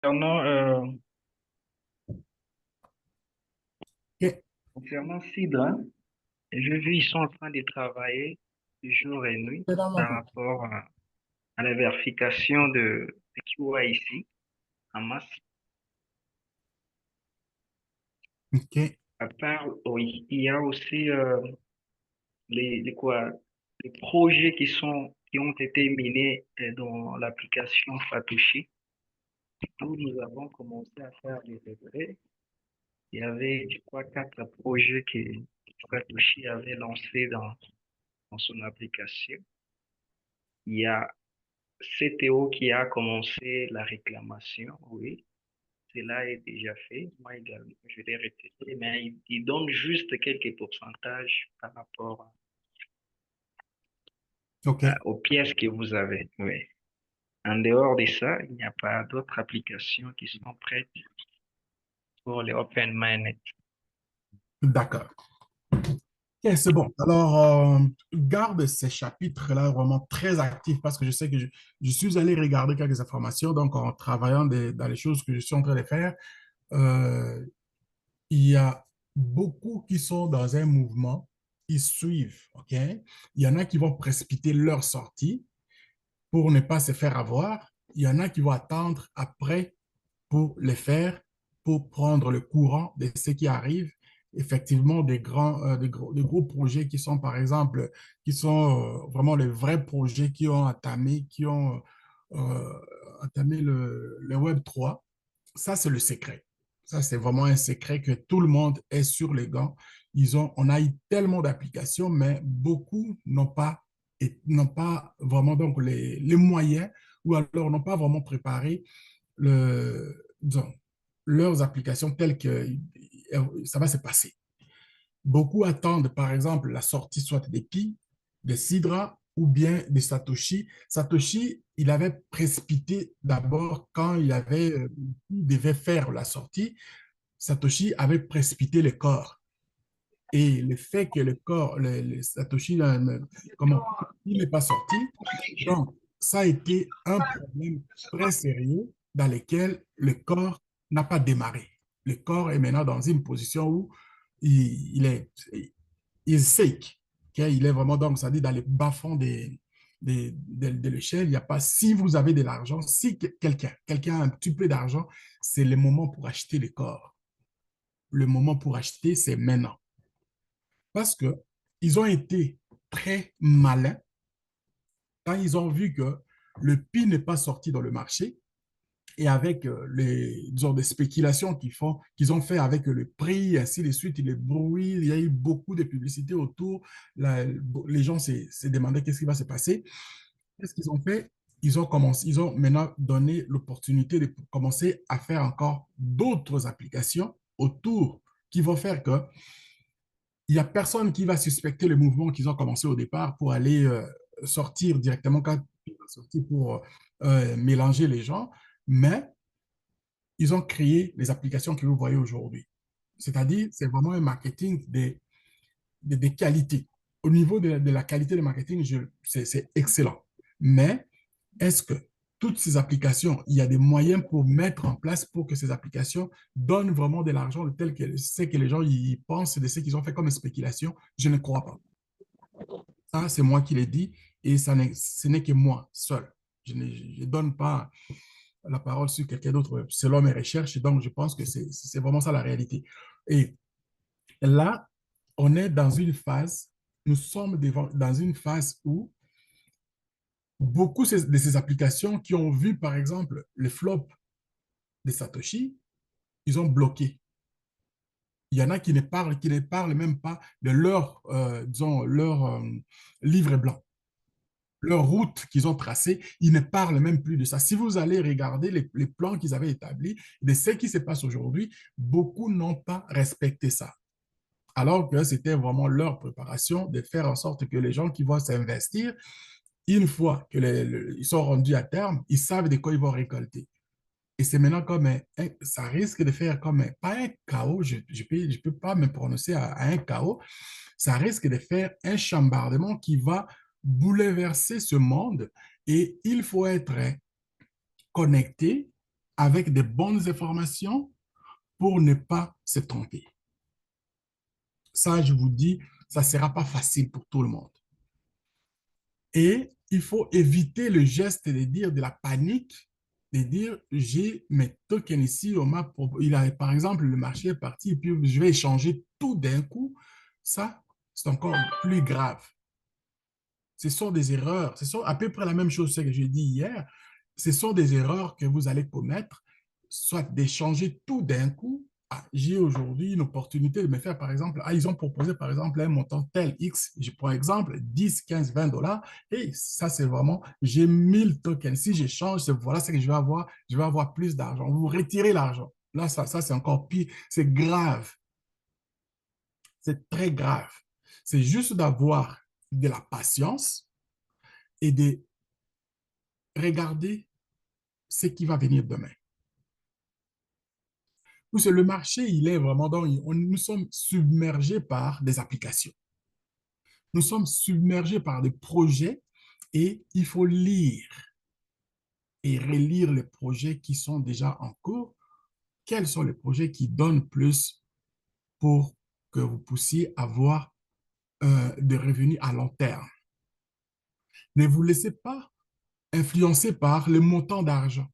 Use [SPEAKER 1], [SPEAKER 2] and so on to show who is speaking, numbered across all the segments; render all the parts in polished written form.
[SPEAKER 1] Concernant,
[SPEAKER 2] Ok.
[SPEAKER 1] concernant Cidre, j'ai vu ils sont en train de travailler jour et nuit
[SPEAKER 2] C'est dans mon
[SPEAKER 1] par
[SPEAKER 2] peu.
[SPEAKER 1] rapport à la vérification de QIC en masse.
[SPEAKER 2] Ok.
[SPEAKER 1] À part, oui, il y a aussi quoi, les projets qui ont été menés dans l'application Satoshi, où nous avons commencé à faire des regrets. Il y avait, je crois, quatre projets que Satoshi avait lancés dans son application. Il y a CTO qui a commencé la réclamation, oui, cela est déjà fait. Moi également, je l'ai répété, mais il donne juste quelques pourcentages par rapport
[SPEAKER 2] Ok.
[SPEAKER 1] aux pièces que vous avez. Oui. En dehors de ça, il n'y a pas d'autres applications qui sont prêtes pour les Open Mainnet.
[SPEAKER 2] D'accord. Ok, c'est bon. Alors, garde ces chapitres-là vraiment très actifs parce que je sais que je suis allé regarder quelques informations. Donc, en travaillant dans les choses que je suis en train de faire, euh, il y a beaucoup qui sont dans un mouvement, ils suivent, OK? Il y en a qui vont précipiter leur sortie pour ne pas se faire avoir. Il y en a qui vont attendre après pour les faire, pour prendre le courant de ce qui arrive. Effectivement, des gros projets qui sont, par exemple, qui sont vraiment les vrais projets qui ont entamé le Web 3. Ça, c'est le secret. Ça, c'est vraiment un secret que tout le monde est sur les gants. On a eu tellement d'applications, mais beaucoup n'ont pas vraiment donc les moyens ou alors n'ont pas vraiment préparé disons, leurs applications telles que ça va se passer. Beaucoup attendent, par exemple, la sortie soit des Pi, des Sidra ou bien des Satoshi. Satoshi, il avait précipité d'abord quand il devait faire la sortie. Satoshi avait précipité le corps. Et le fait que le corps, le Satoshi, comment, il n'est pas sorti, donc ça a été un problème très sérieux dans lequel le corps n'a pas démarré. Le corps est maintenant dans une position où il est, il sake, ok. Il est vraiment donc, ça dit dans les bas-fonds de l'échelle, il n'y a pas, si vous avez de l'argent, si quelqu'un a un petit peu d'argent, c'est le moment pour acheter le corps. Le moment pour acheter, c'est maintenant. Parce que ils ont été très malins quand ils ont vu que le Pi n'est pas sorti dans le marché et avec disons, des spéculations qu'ils ont fait avec le prix, et ainsi de suite, les bruits, il y a eu beaucoup de publicité autour. Les gens se demandaient qu'est-ce qui va se passer. Qu'est-ce qu'ils ont fait? Ils ont maintenant donné l'opportunité de commencer à faire encore d'autres applications autour qui vont faire que il n'y a personne qui va suspecter le mouvement qu'ils ont commencé au départ pour aller sortir directement quand ils vont sortir pour mélanger les gens, mais ils ont créé les applications que vous voyez aujourd'hui. C'est-à-dire, c'est vraiment un marketing de qualité. Au niveau de la qualité de marketing, c'est excellent. Mais est-ce que toutes ces applications, il y a des moyens pour mettre en place pour que ces applications donnent vraiment de l'argent tel que c'est que les gens y pensent de ce qu'ils ont fait comme spéculation? Je ne crois pas. Ça, c'est moi qui l'ai dit et ce n'est que moi seul. Je ne donne pas la parole sur quelqu'un d'autre selon mes recherches. Donc, je pense que c'est vraiment ça la réalité. Et là, on est dans une phase, nous sommes dans une phase où beaucoup de ces applications qui ont vu, par exemple, le flop de Satoshi, ils ont bloqué. Il y en a qui ne parlent même pas de leur, disons, leur livre blanc, leur route qu'ils ont tracée. Ils ne parlent même plus de ça. Si vous allez regarder les plans qu'ils avaient établis, de ce qui se passe aujourd'hui, beaucoup n'ont pas respecté ça. Alors que c'était vraiment leur préparation de faire en sorte que les gens qui vont s'investir, une fois qu'ils sont rendus à terme, ils savent de quoi ils vont récolter. Et c'est maintenant comme ça risque de faire comme pas un chaos, je peux pas me prononcer à un chaos, ça risque de faire un chambardement qui va bouleverser ce monde et il faut être connecté avec des bonnes informations pour ne pas se tromper. Ça, je vous dis, ça ne sera pas facile pour tout le monde. Et il faut éviter le geste de dire de la panique, de dire j'ai mes tokens ici, il a, par exemple, le marché est parti et puis je vais échanger tout d'un coup. Ça, c'est encore plus grave. Ce sont des erreurs. Ce sont à peu près la même chose que j'ai dit hier. Ce sont des erreurs que vous allez commettre, soit d'échanger tout d'un coup. Ah, j'ai aujourd'hui une opportunité de me faire, par exemple, ils ont proposé, par exemple, un montant tel X, je prends exemple, 10, 15, $20, et ça, c'est vraiment, j'ai 1000 tokens. Si j'échange, voilà ce que je vais avoir plus d'argent. Vous retirez l'argent. Là, ça c'est encore pire. C'est grave. C'est très grave. C'est juste d'avoir de la patience et de regarder ce qui va venir demain. Parce que le marché, il est vraiment nous sommes submergés par des applications. Nous sommes submergés par des projets et il faut lire et relire les projets qui sont déjà en cours. Quels sont les projets qui donnent plus pour que vous puissiez avoir des revenus à long terme? Ne vous laissez pas influencer par le montant d'argent.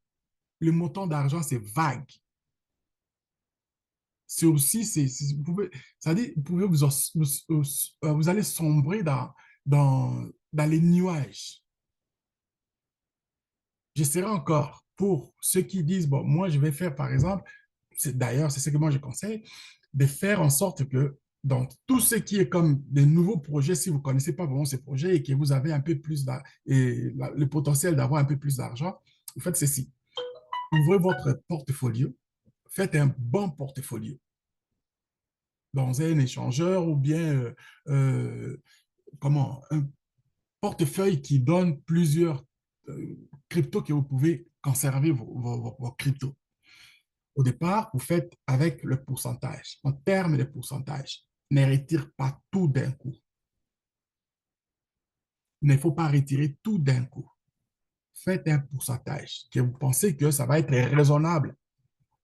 [SPEAKER 2] Le montant d'argent, c'est vague. C'est aussi, vous pouvez, ça dit, vous pouvez vous allez sombrer dans les nuages. Je serai encore pour ceux qui disent, bon, moi, je vais faire, par exemple, d'ailleurs, c'est ce que moi je conseille, de faire en sorte que dans tout ce qui est comme des nouveaux projets, si vous ne connaissez pas vraiment ces projets et que vous avez un peu plus le potentiel d'avoir un peu plus d'argent, vous faites ceci. Ouvrez votre portfolio, faites un bon portfolio dans un échangeur ou bien un portefeuille qui donne plusieurs cryptos que vous pouvez conserver vos cryptos. Au départ, vous faites avec le pourcentage. En termes de pourcentage, ne retire pas tout d'un coup. Il ne faut pas retirer tout d'un coup. Faites un pourcentage que vous pensez que ça va être raisonnable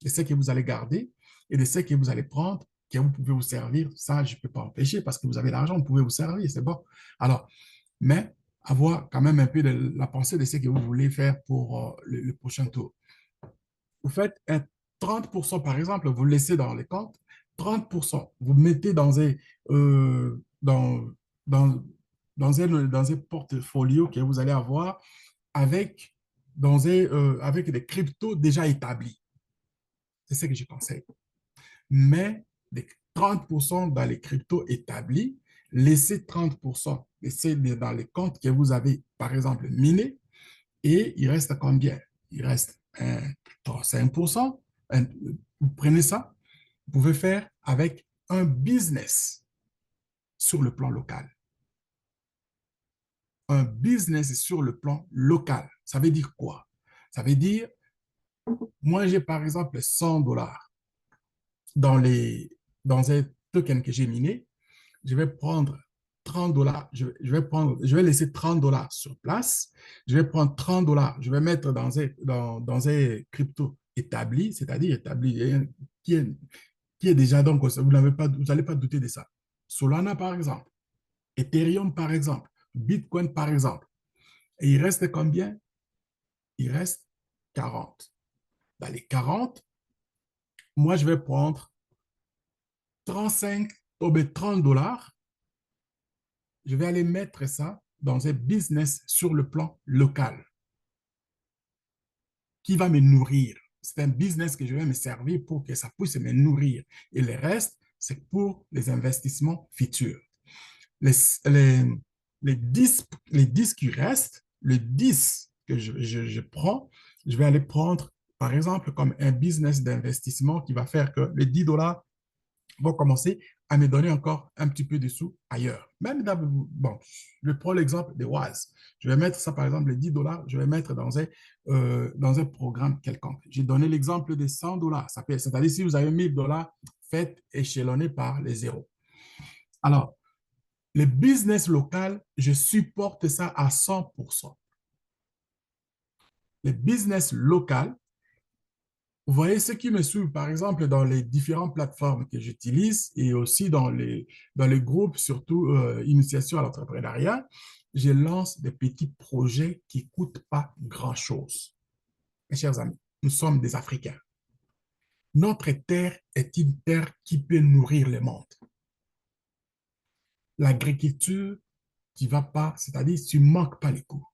[SPEAKER 2] de ce que vous allez garder et de ce que vous allez prendre, que vous pouvez vous servir. Ça, je ne peux pas empêcher parce que vous avez l'argent, vous pouvez vous servir, c'est bon. Alors, mais avoir quand même un peu de la pensée de ce que vous voulez faire pour le prochain tour. Vous faites un 30%, par exemple, vous laissez dans les comptes, 30%, vous mettez dans, dans, dans un portfolio que vous allez avoir avec, avec des cryptos déjà établis. C'est ce que je conseille. Mais les 30% dans les cryptos établis, laissez 30%, laissez dans les comptes que vous avez, par exemple, minés, et il reste combien? Il reste 5%. Vous prenez ça, vous pouvez faire avec un business sur le plan local. Un business sur le plan local. Ça veut dire quoi? Ça veut dire, moi j'ai par exemple $100 dans un token que j'ai miné, je vais prendre $30, je vais laisser $30 sur place, je vais prendre $30, je vais mettre dans un crypto établi, c'est-à-dire établi, qui est, qui est déjà, donc, vous n'allez pas douter de ça. Solana, par exemple, Ethereum, par exemple, Bitcoin, par exemple. Et il reste combien? Il reste 40. Dans les 40, moi, je vais prendre 35 ou $30. Je vais aller mettre ça dans un business sur le plan local qui va me nourrir. C'est un business que je vais me servir pour que ça puisse me nourrir. Et le reste, c'est pour les investissements futurs. Les, les, les 10 qui restent, le 10 que je prends, je vais aller prendre, par exemple, comme un business d'investissement qui va faire que les $10 vont commencer à me donner encore un petit peu de sous ailleurs. Même bon, je prends l'exemple de Wise. Je vais mettre ça, par exemple, les $10, je vais mettre dans un programme quelconque. J'ai donné l'exemple des $100. C'est-à-dire, si vous avez $1000, faites échelonner par les zéros. Alors, le business local, je supporte ça à 100%. Le business local, Vous voyez, ce qui me suit, par exemple, dans les différentes plateformes que j'utilise et aussi dans les groupes, surtout Initiation à l'entrepreneuriat, je lance des petits projets qui ne coûtent pas grand-chose. Mes chers amis, nous sommes des Africains. Notre terre est une terre qui peut nourrir le monde. L'agriculture qui ne va pas, c'est-à-dire tu ne manques pas les cours.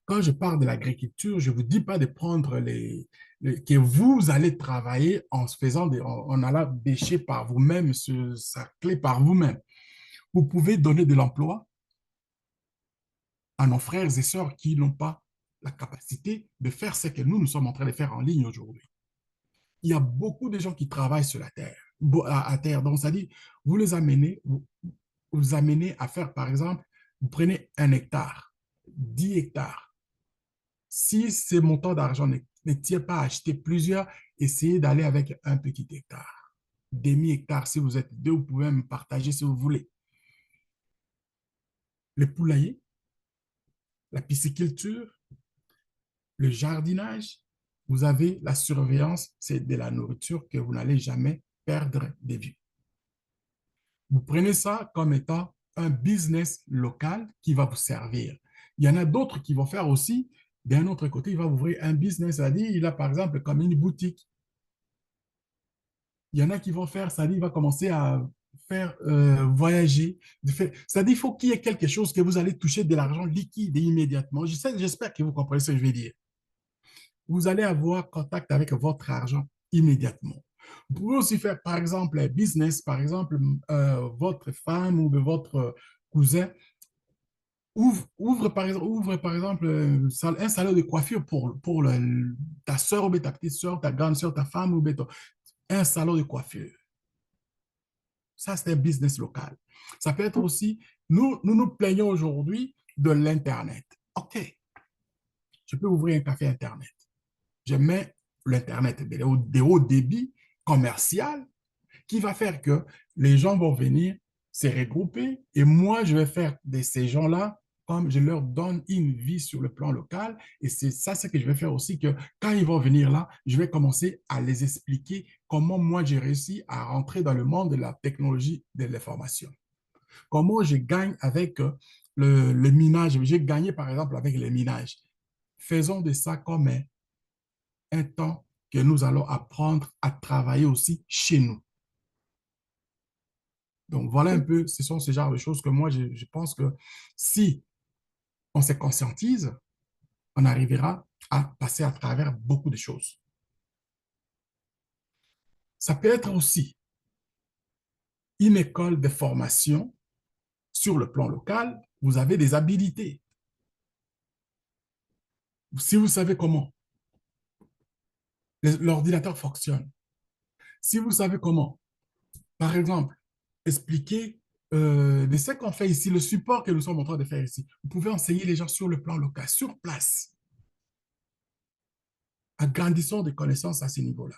[SPEAKER 2] Quand je parle de l'agriculture, je ne vous dis pas de prendre que vous allez travailler en se faisant en allant bêcher par vous-même, se sacler par vous-même. Vous pouvez donner de l'emploi à nos frères et sœurs qui n'ont pas la capacité de faire ce que nous sommes en train de faire en ligne aujourd'hui. Il y a beaucoup de gens qui travaillent sur la terre, à terre. Donc, ça dit, vous les amenez, vous amenez à faire, par exemple, vous prenez 1 hectare, 10 hectares. Si ce montant d'argent ne tient pas à acheter plusieurs, essayez d'aller avec un petit hectare. Demi-hectare, si vous êtes deux, vous pouvez me partager si vous voulez. Le poulailler, la pisciculture, le jardinage, vous avez la surveillance, c'est de la nourriture que vous n'allez jamais perdre de vue. Vous prenez ça comme étant un business local qui va vous servir. Il y en a d'autres qui vont faire aussi, d'un autre côté, il va ouvrir un business, c'est-à-dire il a par exemple comme une boutique. Il y en a qui vont faire, c'est-à-dire il va commencer à faire voyager. C'est-à-dire il faut qu'il y ait quelque chose que vous allez toucher de l'argent liquide et immédiatement. J'espère que vous comprenez ce que je vais dire. Vous allez avoir contact avec votre argent immédiatement. Vous pouvez aussi faire, par exemple, un business, par exemple, votre femme ou votre cousin ouvre, par exemple un salon de coiffure pour ta soeur ou ta petite soeur, ta grande soeur, ta femme ou un salon de coiffure. Ça, c'est un business local. Ça peut être aussi, nous plaignons aujourd'hui de l'Internet. OK, je peux ouvrir un café Internet. Je mets l'Internet des hauts débits commercial qui va faire que les gens vont venir se regrouper et moi, je vais faire de ces gens-là comme je leur donne une vie sur le plan local. Et c'est ça, ce que je vais faire aussi, que quand ils vont venir là, je vais commencer à les expliquer comment moi, j'ai réussi à rentrer dans le monde de la technologie de l'information. Comment je gagne avec le minage. J'ai gagné, par exemple, avec les minages. Faisons de ça comme un temps que nous allons apprendre à travailler aussi chez nous. Donc, voilà un peu, ce sont ce genre de choses que moi, je pense que si on se conscientise, on arrivera à passer à travers beaucoup de choses. Ça peut être aussi une école de formation sur le plan local. Vous avez des habilités. Si vous savez comment l'ordinateur fonctionne, si vous savez comment, par exemple, expliquer de ce qu'on fait ici, le support que nous sommes en train de faire ici, vous pouvez enseigner les gens sur le plan local, sur place. Agrandissons des connaissances à ce niveau-là.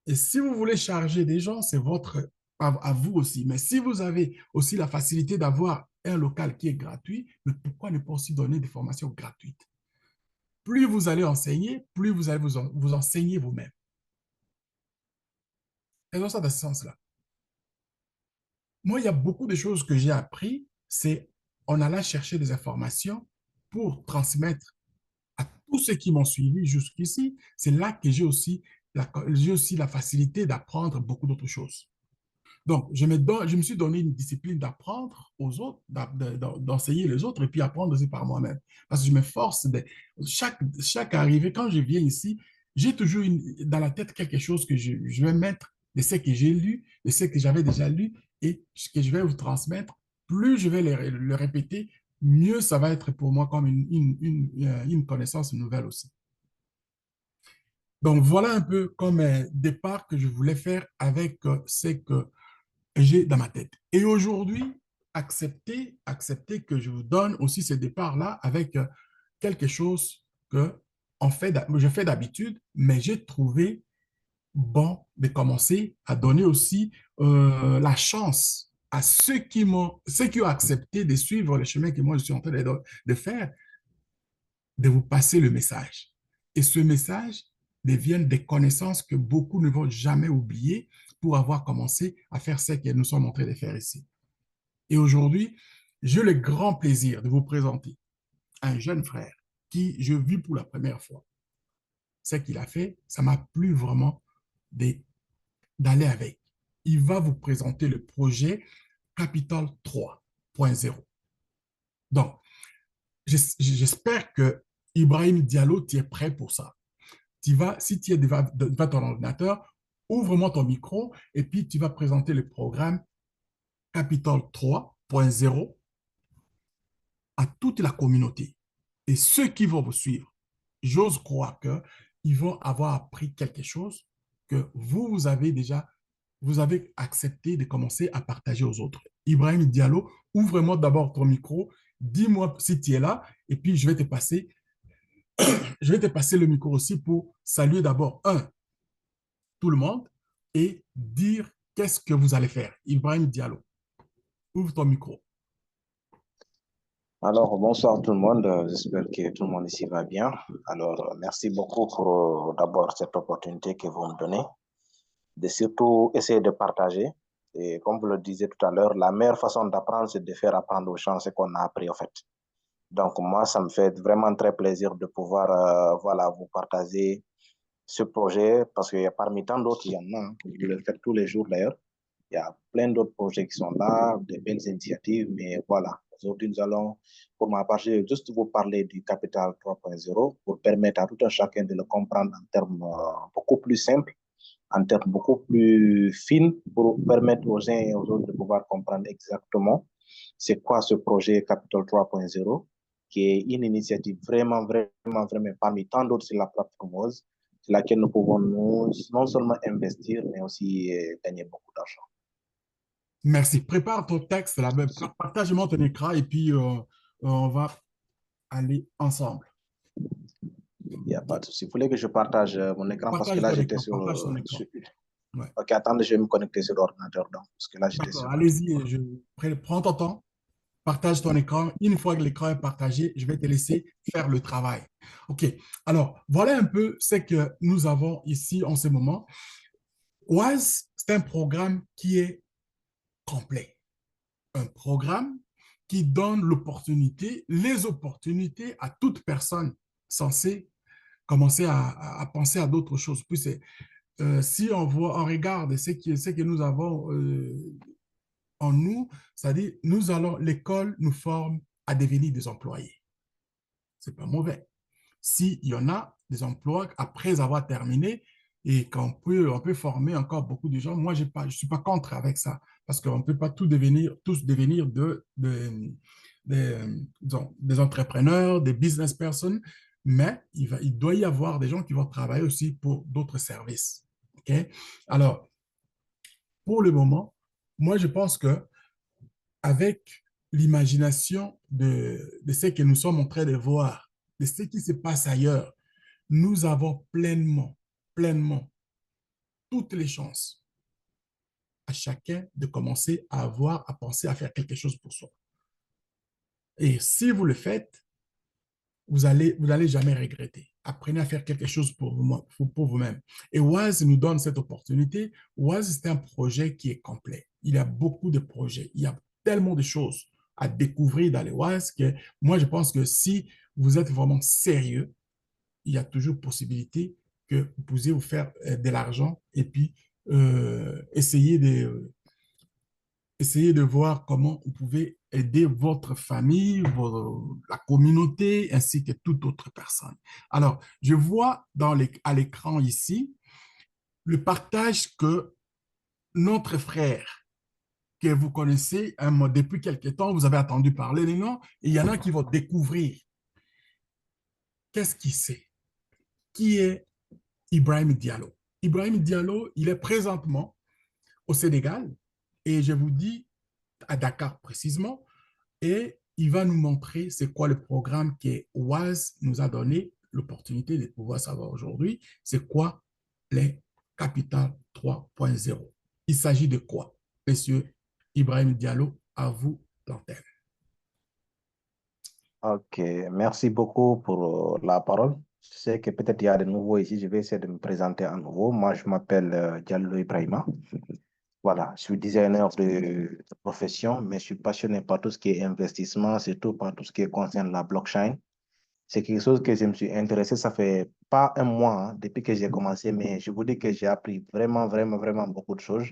[SPEAKER 2] Et si vous voulez charger des gens, c'est votre à vous aussi. Mais si vous avez aussi la facilité d'avoir un local qui est gratuit, mais pourquoi ne pas aussi donner des formations gratuites? Plus vous allez enseigner, plus vous allez vous enseigner vous-même. Faisons ça dans ce sens-là. Moi, il y a beaucoup de choses que j'ai appris, c'est en allant chercher des informations pour transmettre à tous ceux qui m'ont suivi jusqu'ici. C'est là que j'ai aussi la facilité d'apprendre beaucoup d'autres choses. Donc, je me suis donné une discipline d'apprendre aux autres, d'enseigner les autres et puis apprendre aussi par moi-même. Parce que je me force de chaque arrivée, quand je viens ici, j'ai toujours dans la tête quelque chose que je vais mettre de ce que j'ai lu, de ce que j'avais déjà lu et ce que je vais vous transmettre. Plus je vais le répéter, mieux ça va être pour moi comme une connaissance nouvelle aussi. Donc, voilà un peu comme un départ que je voulais faire avec ce que j'ai dans ma tête. Et aujourd'hui, accepter que je vous donne aussi ce départ-là avec quelque chose que je fais d'habitude, mais j'ai trouvé bon de commencer à donner aussi la chance à ceux qui ont accepté de suivre le chemin que moi je suis en train de faire, de vous passer le message. Et ce message, deviennent des connaissances que beaucoup ne vont jamais oublier pour avoir commencé à faire ce que nous sommes en train de faire ici. Et aujourd'hui, j'ai le grand plaisir de vous présenter un jeune frère qui je vis pour la première fois. Ce qu'il a fait, ça m'a plu vraiment d'aller avec. Il va vous présenter le projet Capital 3.0. Donc, j'espère que Ibrahim Diallo, tu es prêt pour ça. Si tu es devant ton ordinateur, ouvre-moi ton micro et puis tu vas présenter le programme Capital 3.0 à toute la communauté. Et ceux qui vont vous suivre, j'ose croire qu'ils vont avoir appris quelque chose que vous avez déjà, vous avez accepté de commencer à partager aux autres. Ibrahim Diallo, ouvre-moi d'abord ton micro, dis-moi si tu es là, et puis je vais te passer le micro aussi pour saluer d'abord, tout le monde, et dire qu'est-ce que vous allez faire. Ibrahim Diallo, ouvre ton micro.
[SPEAKER 3] Alors, bonsoir tout le monde. J'espère que tout le monde ici va bien. Alors, merci beaucoup pour d'abord cette opportunité que vous me donnez de surtout essayer de partager. Et comme vous le disiez tout à l'heure, la meilleure façon d'apprendre, c'est de faire apprendre aux gens ce qu'on a appris en fait. Donc, moi, ça me fait vraiment très plaisir de pouvoir voilà, vous partager ce projet parce que parmi tant d'autres, il y en a. Vous le faites tous les jours d'ailleurs. Il y a plein d'autres projets qui sont là, des belles initiatives, mais voilà. Aujourd'hui, nous allons, pour ma part, juste vous parler du Capital 3.0 pour permettre à tout un chacun de le comprendre en termes beaucoup plus simples, en termes beaucoup plus fins, pour permettre aux uns et aux autres de pouvoir comprendre exactement c'est quoi ce projet Capital 3.0, qui est une initiative vraiment, vraiment, vraiment parmi tant d'autres sur la plateforme OSE, sur laquelle nous pouvons non seulement investir, mais aussi gagner beaucoup d'argent.
[SPEAKER 2] Merci. Prépare ton texte, là, partage-moi ton écran et puis on va aller ensemble.
[SPEAKER 3] Il n'y a pas de souci. Vous voulez que je partage mon écran parce que
[SPEAKER 2] Partage
[SPEAKER 3] là,
[SPEAKER 2] ton
[SPEAKER 3] j'étais
[SPEAKER 2] écran, partage ton écran.
[SPEAKER 3] sur...
[SPEAKER 2] Ouais.
[SPEAKER 3] Ok, attendez, je vais me connecter sur l'ordinateur donc, parce que là, j'étais
[SPEAKER 2] D'accord,
[SPEAKER 3] sur...
[SPEAKER 2] allez-y, prends ton temps, partage ton écran. Une fois que l'écran est partagé, je vais te laisser faire le travail. OK, alors voilà un peu ce que nous avons ici en ce moment. WAS, c'est un programme qui est complet. Un programme qui donne l'opportunité, les opportunités à toute personne censée commencer à penser à d'autres choses. Puis si on regarde ce que nous avons en nous, c'est-à-dire l'école nous forme à devenir des employés. C'est pas mauvais. S'il y en a des emplois après avoir terminé et on peut former encore beaucoup de gens, moi, je ne suis pas contre avec ça parce qu'on ne peut pas tous devenir des entrepreneurs, des business persons, mais il doit y avoir des gens qui vont travailler aussi pour d'autres services. OK? Alors, pour le moment, moi, je pense que avec l'imagination de ce que nous sommes en train de voir, de ce qui se passe ailleurs, nous avons pleinement toutes les chances à chacun de commencer à à penser à faire quelque chose pour soi. Et si vous le faites, vous n'allez jamais regretter. Apprenez à faire quelque chose pour vous-même. Et WAS nous donne cette opportunité. WAS, c'est un projet qui est complet. Il y a beaucoup de projets. Il y a tellement de choses à découvrir dans les WAS que moi, je pense que si vous êtes vraiment sérieux, il y a toujours possibilité que vous puissiez vous faire de l'argent et puis essayer de voir comment vous pouvez aider votre famille, la communauté, ainsi que toute autre personne. Alors, je vois à l'écran ici le partage que notre frère, que vous connaissez depuis quelque temps, vous avez entendu parler des noms, et il y en a qui vont découvrir qu'est-ce qu'il sait, qui est Ibrahim Diallo. Ibrahim Diallo, il est présentement au Sénégal, et je vous dis à Dakar précisément, et il va nous montrer c'est quoi le programme que WAS nous a donné l'opportunité de pouvoir savoir aujourd'hui, c'est quoi les Capital 3.0. Il s'agit de quoi? Monsieur Ibrahim Diallo, à vous l'antenne.
[SPEAKER 3] Ok, merci beaucoup pour la parole. Je sais que peut-être il y a de nouveaux ici. Je vais essayer de me présenter à nouveau. Moi, je m'appelle Diallo Ibrahima. Voilà, je suis designer de profession, mais je suis passionné par tout ce qui est investissement, surtout par tout ce qui concerne la blockchain. C'est quelque chose que je me suis intéressé, ça fait pas un mois depuis que j'ai commencé, mais je vous dis que j'ai appris vraiment, vraiment, vraiment beaucoup de choses.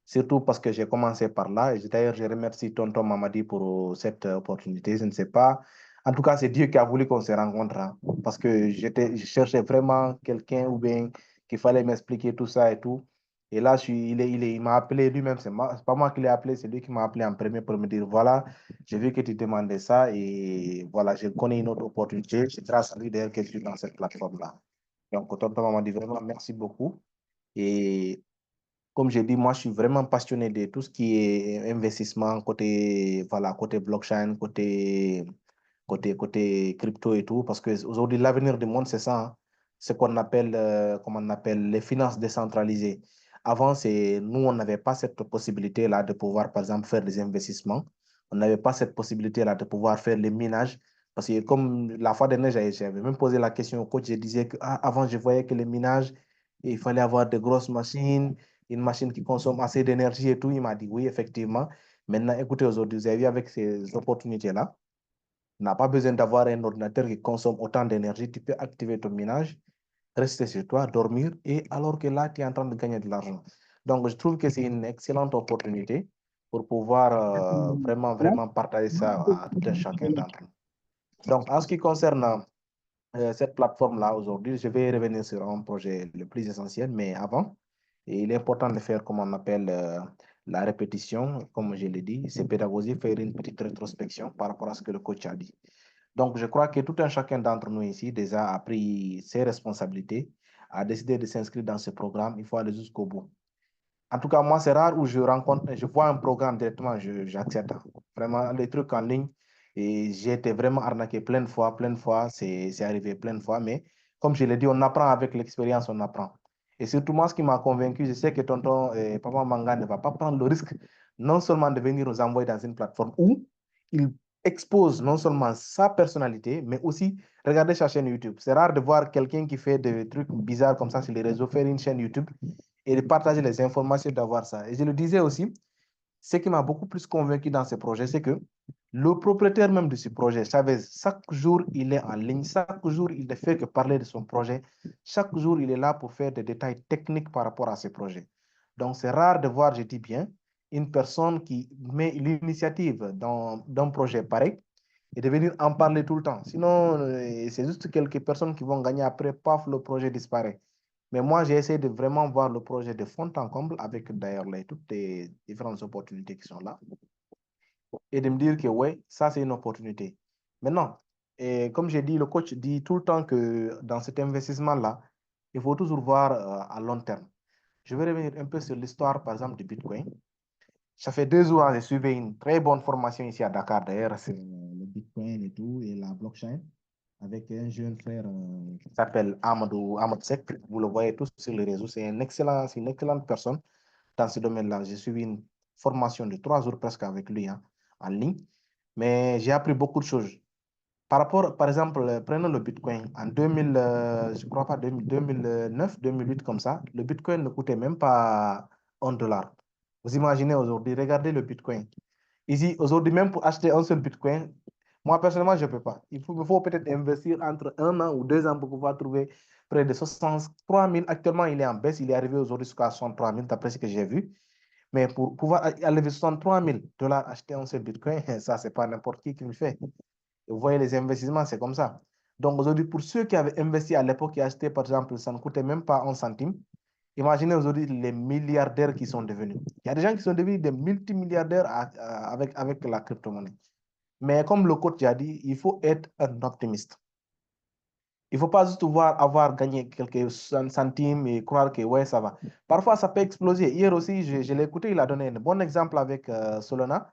[SPEAKER 3] Surtout parce que j'ai commencé par là. Et d'ailleurs, je remercie Tonton Mamadi pour cette opportunité. Je ne sais pas. En tout cas, c'est Dieu qui a voulu qu'on se rencontre, hein, parce que je cherchais vraiment quelqu'un ou bien qu'il fallait m'expliquer tout ça et tout. Et là, il m'a appelé lui-même. C'est pas moi qui l'ai appelé, c'est lui qui m'a appelé en premier pour me dire, voilà, j'ai vu que tu demandais ça et voilà, je connais une autre opportunité. C'est grâce à lui d'ailleurs que je suis dans cette plateforme-là. Donc, Tonton Mamadi, vraiment, merci beaucoup. Et comme j'ai dit, moi, je suis vraiment passionné de tout ce qui est investissement côté, voilà, côté blockchain, côté crypto et tout, parce que aujourd'hui, l'avenir du monde, c'est ça, hein. Ce qu'on appelle, comment on appelle, les finances décentralisées. Avant, nous, on n'avait pas cette possibilité-là de pouvoir, par exemple, faire des investissements. On n'avait pas cette possibilité-là de pouvoir faire les minages. Parce que comme la fois dernière, j'avais même posé la question au coach, je disais que avant, je voyais que les minages, il fallait avoir de grosses machines, une machine qui consomme assez d'énergie et tout. Il m'a dit oui, effectivement. Maintenant, écoutez, aujourd'hui, vous avez vu avec ces opportunités-là, on n'a pas besoin d'avoir un ordinateur qui consomme autant d'énergie. Tu peux activer ton ménage, rester chez toi, dormir, et alors que là, tu es en train de gagner de l'argent. Donc, je trouve que c'est une excellente opportunité pour pouvoir vraiment, vraiment partager ça à tout un chacun d'entre nous. Donc, en ce qui concerne cette plateforme-là aujourd'hui, je vais revenir sur un projet le plus essentiel, mais avant, il est important de faire, comme on appelle, la répétition, comme je l'ai dit, c'est pédagogique, faire une petite rétrospection par rapport à ce que le coach a dit. Donc, je crois que tout un chacun d'entre nous ici déjà a pris ses responsabilités, a décidé de s'inscrire dans ce programme, il faut aller jusqu'au bout. En tout cas, moi, c'est rare où je vois un programme directement, j'accepte. Vraiment, les trucs en ligne, et j'ai été vraiment arnaqué plein de fois, c'est arrivé plein de fois, mais comme je l'ai dit, on apprend avec l'expérience, on apprend. Et surtout, moi, ce qui m'a convaincu, je sais que tonton Papa Manga ne va pas prendre le risque non seulement de venir nous envoyer dans une plateforme où il expose non seulement sa personnalité, mais aussi regarder sa chaîne YouTube. C'est rare de voir quelqu'un qui fait des trucs bizarres comme ça sur les réseaux, faire une chaîne YouTube et de partager les informations, d'avoir ça. Et je le disais aussi, ce qui m'a beaucoup plus convaincu dans ce projet, c'est que le propriétaire même de ce projet, Chavez, chaque jour, il est en ligne, chaque jour, il ne fait que parler de son projet, chaque jour, il est là pour faire des détails techniques par rapport à ce projet. Donc, c'est rare de voir, je dis bien, une personne qui met l'initiative d'un projet pareil et de venir en parler tout le temps. Sinon, c'est juste quelques personnes qui vont gagner après, paf, le projet disparaît. Mais moi, j'ai essayé de vraiment voir le projet de fond en comble avec d'ailleurs toutes les différentes opportunités qui sont là et de me dire que ouais, ça c'est une opportunité. Maintenant, et comme j'ai dit, le coach dit tout le temps que dans cet investissement-là, il faut toujours voir à long terme. Je vais revenir un peu sur l'histoire, par exemple, du Bitcoin. Ça fait 2 jours que j'ai suivi une très bonne formation ici à Dakar, d'ailleurs, sur le Bitcoin et tout, et la blockchain, avec un jeune frère qui s'appelle Amadou Sek. Vous le voyez tous sur les réseaux. C'est une excellente personne dans ce domaine-là. J'ai suivi une formation de 3 jours presque avec lui, hein, en ligne, mais j'ai appris beaucoup de choses. Par rapport, par exemple, prenons le Bitcoin. En 2000, je crois pas, 2009, 2008, comme ça, le Bitcoin ne coûtait même pas 1 dollar. Vous imaginez aujourd'hui, regardez le Bitcoin. Ici, aujourd'hui, même pour acheter un seul Bitcoin, moi, personnellement, je ne peux pas. Il faut peut-être investir entre 1 an ou 2 ans pour pouvoir trouver près de 63 000. Actuellement, il est en baisse. Il est arrivé aujourd'hui jusqu'à 63 000, d'après ce que j'ai vu. Mais pour pouvoir enlever 63 000 dollars, acheter un seul Bitcoin, ça, c'est pas n'importe qui le fait. Et vous voyez, les investissements, c'est comme ça. Donc, aujourd'hui, pour ceux qui avaient investi à l'époque et acheté, par exemple, ça ne coûtait même pas 1 centime. Imaginez aujourd'hui les milliardaires qui sont devenus. Il y a des gens qui sont devenus des multimilliardaires avec la crypto-monnaie. Mais comme le coach a dit, il faut être un optimiste. Il ne faut pas juste avoir gagné quelques centimes et croire que ouais, ça va. Parfois, ça peut exploser. Hier aussi, je l'ai écouté, il a donné un bon exemple avec Solana,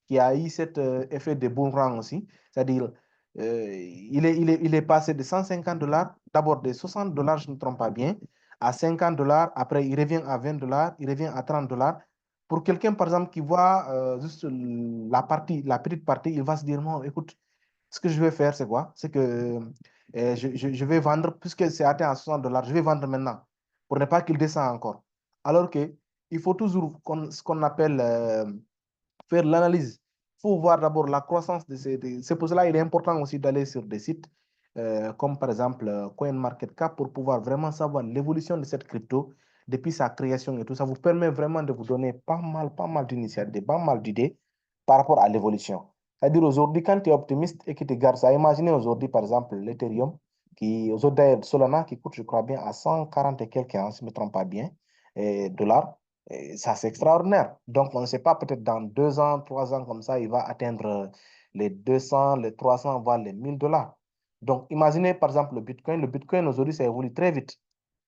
[SPEAKER 3] qui a eu cet effet de boomerang aussi. C'est-à-dire, il est passé de 150 dollars, d'abord de 60 dollars, je ne me trompe pas bien, à 50 dollars. Après, il revient à 20 dollars, il revient à 30 dollars. Pour quelqu'un, par exemple, qui voit juste la petite partie, il va se dire, non, écoute, ce que je vais faire, c'est quoi? C'est que je vais vendre, puisque c'est atteint à $60, je vais vendre maintenant pour ne pas qu'il descende encore. Alors que il faut toujours ce qu'on appelle faire l'analyse. Il faut voir d'abord la croissance de ces. C'est pour cela qu'il est important aussi d'aller sur des sites comme par exemple CoinMarketCap pour pouvoir vraiment savoir l'évolution de cette crypto depuis sa création et tout. Ça vous permet vraiment de vous donner pas mal d'initiatives, pas mal d'idées par rapport à l'évolution. C'est-à-dire aujourd'hui, quand tu es optimiste et que tu gardes ça, imaginez aujourd'hui par exemple l'Ethereum, qui aujourd'hui Solana qui coûte, je crois bien, à 140 et quelques, hein, si je ne me trompe pas bien, dollars. Et ça, c'est extraordinaire. Donc, on ne sait pas, peut-être dans 2 ans, 3 ans, comme ça, il va atteindre les 200, les 300, voire les $1000. Donc, imaginez par exemple le Bitcoin. Le Bitcoin, aujourd'hui, ça évolue très vite.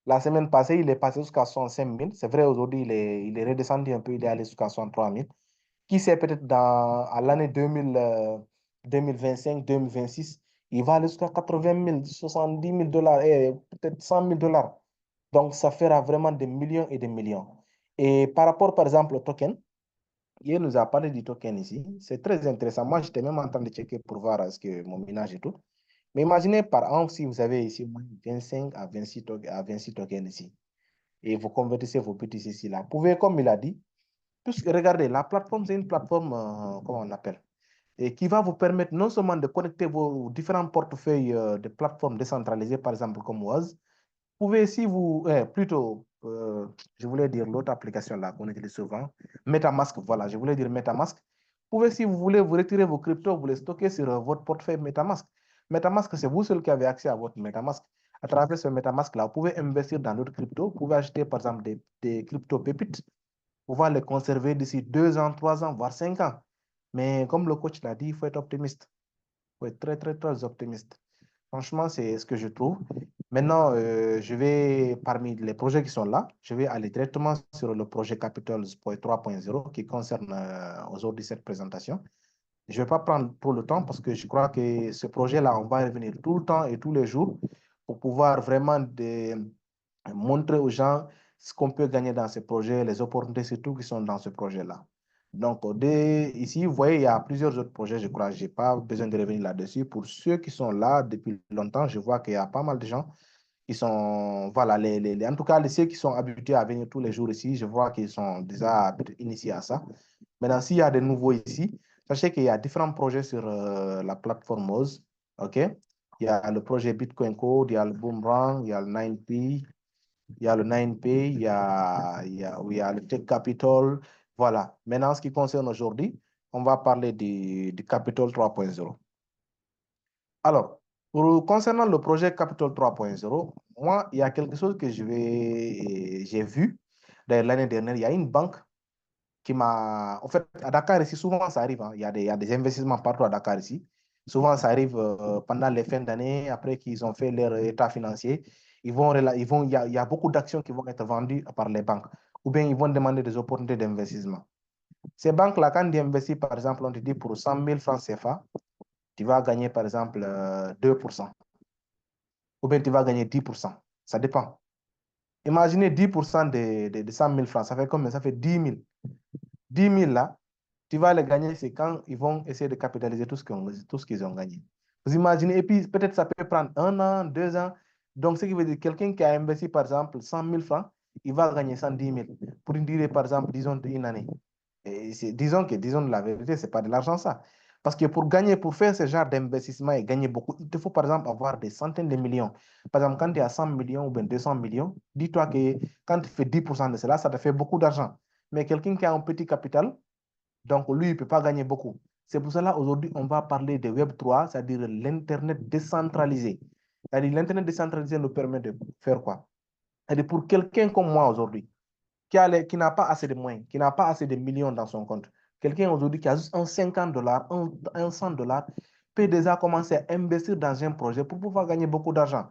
[SPEAKER 3] La semaine passée, il est passé jusqu'à 65 000. C'est vrai, aujourd'hui, il est redescendu un peu, il est allé jusqu'à 63 000. Qui sait, peut-être à l'année 2025, 2026, il va aller jusqu'à 80 000, 70 000 dollars et peut-être 100 000 dollars. Donc, ça fera vraiment des millions et des millions. Et par rapport, par exemple, au token, il nous a parlé du token ici. C'est très intéressant. Moi, j'étais même en train de checker pour voir ce que mon minage et tout. Mais imaginez, par an, si vous avez ici 25 à 26 tokens ici, et vous convertissez vos BTC ici, là, vous pouvez, comme il a dit, regardez, la plateforme, c'est une plateforme, comment on appelle, et qui va vous permettre non seulement de connecter vos différents portefeuilles de plateformes décentralisées, par exemple comme Waz, pouvez, si vous, plutôt, je voulais dire l'autre application là qu'on utilise souvent, MetaMask, voilà, je voulais dire MetaMask. Vous pouvez, si vous voulez, vous retirer vos cryptos, vous les stocker sur votre portefeuille MetaMask. MetaMask, c'est vous seul qui avez accès à votre MetaMask. À travers ce MetaMask là, vous pouvez investir dans d'autres cryptos. Vous pouvez acheter, par exemple, des cryptos pépites, pouvoir les conserver d'ici 2 ans, 3 ans, voire 5 ans. Mais comme le coach l'a dit, il faut être optimiste. Il faut être très, très, très optimiste. Franchement, c'est ce que je trouve. Maintenant, je vais, parmi les projets qui sont là, je vais aller directement sur le projet Capitals 3.0 qui concerne aujourd'hui cette présentation. Je ne vais pas prendre trop le temps parce que je crois que ce projet-là, on va revenir tout le temps et tous les jours pour pouvoir vraiment montrer aux gens ce qu'on peut gagner dans ce projet, les opportunités surtout qui sont dans ce projet-là. Donc, ici, vous voyez, il y a plusieurs autres projets, je crois. Je n'ai pas besoin de revenir là-dessus. Pour ceux qui sont là depuis longtemps, je vois qu'il y a pas mal de gens qui sont, voilà, en tout cas, ceux qui sont habitués à venir tous les jours ici, je vois qu'ils sont déjà initiés à ça. Maintenant, s'il y a des nouveaux ici, sachez qu'il y a différents projets sur la plateforme Moz. OK? Il y a le projet Bitcoin Code, il y a le Boomerang, il y a le 9P, il y a le 9P, il y a le Tech Capital. Voilà. Maintenant, ce qui concerne aujourd'hui, on va parler du Capital 3.0. Alors, concernant le projet Capital 3.0, moi, il y a quelque chose que j'ai vu l'année dernière. Il y a une banque qui m'a... En fait, à Dakar, ici, souvent, ça arrive. Hein. Il y a des investissements partout à Dakar, ici. Souvent, ça arrive pendant les fins d'année, après qu'ils ont fait leur état financier. Il y a beaucoup d'actions qui vont être vendues par les banques. Ou bien, ils vont demander des opportunités d'investissement. Ces banques-là, quand ils investissent, par exemple, on te dit pour 100 000 francs CFA, tu vas gagner, par exemple, 2%. Ou bien tu vas gagner 10%. Ça dépend. Imaginez 10% de 100 000 francs. Ça fait combien? Ça fait 10 000. 10 000 là, tu vas les gagner, c'est quand ils vont essayer de capitaliser tout ce qu'ils ont gagné. Vous imaginez, et puis peut-être ça peut prendre 1 an, 2 ans. Donc, ce qui veut dire quelqu'un qui a investi, par exemple, 100 000 francs, il va gagner 110 000 pour une durée, par exemple, disons, d'une année. Et disons la vérité, ce n'est pas de l'argent, ça. Parce que pour gagner, pour faire ce genre d'investissement et gagner beaucoup, il te faut, par exemple, avoir des centaines de millions. Par exemple, quand tu as 100 millions ou bien 200 millions, dis-toi que quand tu fais 10% de cela, ça te fait beaucoup d'argent. Mais quelqu'un qui a un petit capital, donc lui, il ne peut pas gagner beaucoup. C'est pour cela, aujourd'hui, on va parler de Web3, c'est-à-dire l'Internet décentralisé. C'est-à-dire l'Internet décentralisé nous permet de faire quoi? C'est-à-dire pour quelqu'un comme moi aujourd'hui, qui n'a pas assez de moyens, qui n'a pas assez de millions dans son compte, quelqu'un aujourd'hui qui a juste un $50, un $100, peut déjà commencer à investir dans un projet pour pouvoir gagner beaucoup d'argent.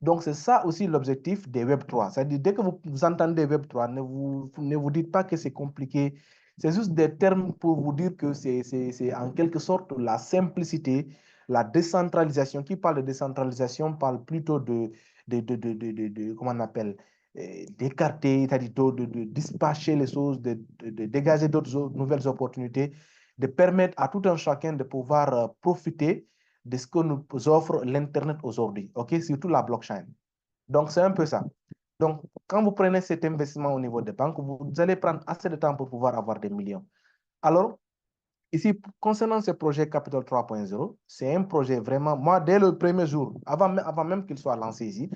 [SPEAKER 3] Donc, c'est ça aussi l'objectif des Web3. C'est-à-dire, dès que vous entendez Web3, ne vous dites pas que c'est compliqué. C'est juste des termes pour vous dire que c'est en quelque sorte la simplicité, la décentralisation. Qui parle de décentralisation parle plutôt comment on appelle, d'écarter, c'est-à-dire de dispatcher les choses, de dégager d'autres nouvelles opportunités, de permettre à tout un chacun de pouvoir profiter de ce que nous offre l'Internet aujourd'hui, ok, surtout la blockchain. Donc, c'est un peu ça. Donc, quand vous prenez cet investissement au niveau des banques, vous allez prendre assez de temps pour pouvoir avoir des millions. Alors, ici, concernant ce projet Capital 3.0, c'est un projet vraiment, moi, dès le premier jour, avant même qu'il soit lancé ici,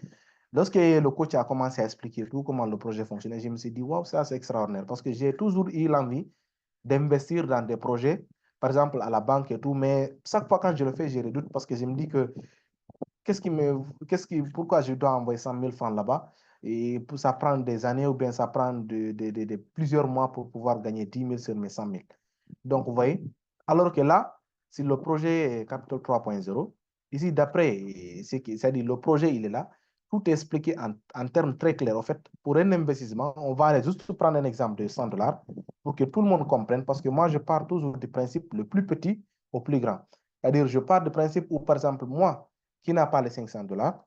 [SPEAKER 3] lorsque le coach a commencé à expliquer tout comment le projet fonctionnait, je me suis dit, waouh, ça c'est extraordinaire parce que j'ai toujours eu l'envie d'investir dans des projets, par exemple à la banque et tout, mais chaque fois quand je le fais, je redoute parce que je me dis que pourquoi je dois envoyer 100 000 francs là-bas et ça prend des années ou bien ça prend plusieurs mois pour pouvoir gagner 10 000 sur mes 100 000. Donc, vous voyez, alors que là, si le projet Capital 3.0, ici, d'après, c'est-à-dire le projet, il est là, tout est expliqué en termes très clairs. En fait, pour un investissement, on va aller juste prendre un exemple de 100 dollars pour que tout le monde comprenne, parce que moi, je pars toujours du principe le plus petit au plus grand. C'est-à-dire, je pars du principe où, par exemple, moi, qui n'a pas les 500 dollars,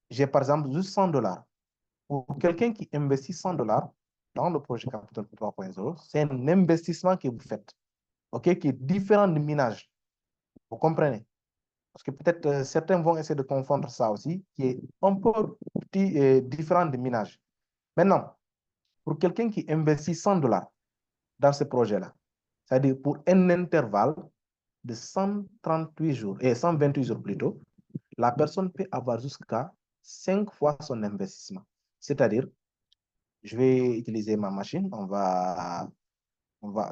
[SPEAKER 3] j'ai par exemple juste 100 dollars. Pour quelqu'un qui investit 100 dollars dans le projet Capital 3.0, c'est un investissement que vous faites, ok, qui est différent du minage. Vous comprenez? Parce que peut-être certains vont essayer de confondre ça aussi, qui est un peu différent du minage. Maintenant, pour quelqu'un qui investit 100 dollars dans ce projet-là, c'est-à-dire pour un intervalle de 138 jours, et 128 jours plutôt, la personne peut avoir jusqu'à 5 fois son investissement. C'est-à-dire, je vais utiliser ma machine,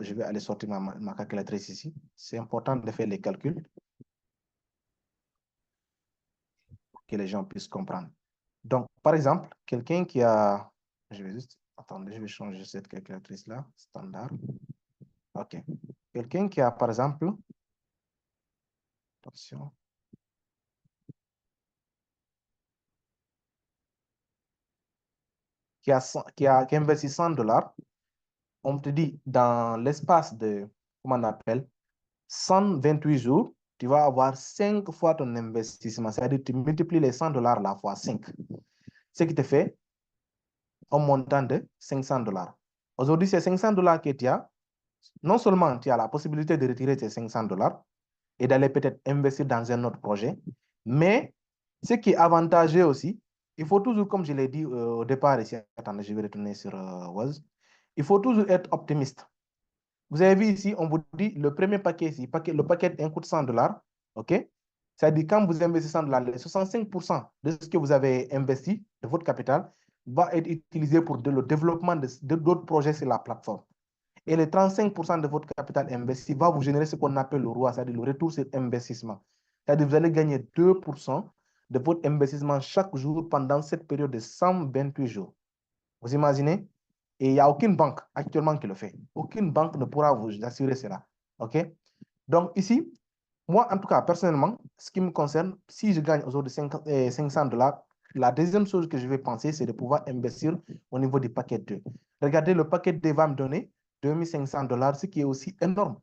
[SPEAKER 3] je vais aller sortir ma calculatrice ici. C'est important de faire les calculs pour que les gens puissent comprendre. Donc, par exemple, quelqu'un qui a... Je vais juste... Attendez, je vais changer cette calculatrice-là, standard. OK. Quelqu'un qui a, par exemple... Attention. Qui a investi 100 dollars, on te dit dans l'espace de, comment on appelle, 128 jours, tu vas avoir 5 fois ton investissement. C'est-à-dire que tu multiplies les 100 dollars la fois 5. Ce qui te fait un montant de 500 dollars. Aujourd'hui, c'est 500 dollars que tu as. Non seulement tu as la possibilité de retirer tes 500 dollars et d'aller peut-être investir dans un autre projet, mais ce qui est avantageux aussi, il faut toujours, comme je l'ai dit au départ ici, attendez, je vais retourner sur Waz, il faut toujours être optimiste. Vous avez vu ici, on vous dit le premier paquet ici, le paquet coûte 100 dollars, ok? C'est-à-dire quand vous investissez 100 dollars, 65% de ce que vous avez investi, de votre capital, va être utilisé pour le développement d'autres projets sur la plateforme. Et les 35% de votre capital investi va vous générer ce qu'on appelle le ROI, c'est-à-dire le retour sur investissement. C'est-à-dire que vous allez gagner 2% de votre investissement chaque jour pendant cette période de 128 jours. Vous imaginez? Et il n'y a aucune banque actuellement qui le fait. Aucune banque ne pourra vous assurer cela. OK? Donc ici, moi, en tout cas, personnellement, ce qui me concerne, si je gagne aujourd'hui 500 dollars, la deuxième chose que je vais penser, c'est de pouvoir investir au niveau du paquet 2. Regardez, le paquet 2 va me donner 2500 dollars, ce qui est aussi énorme.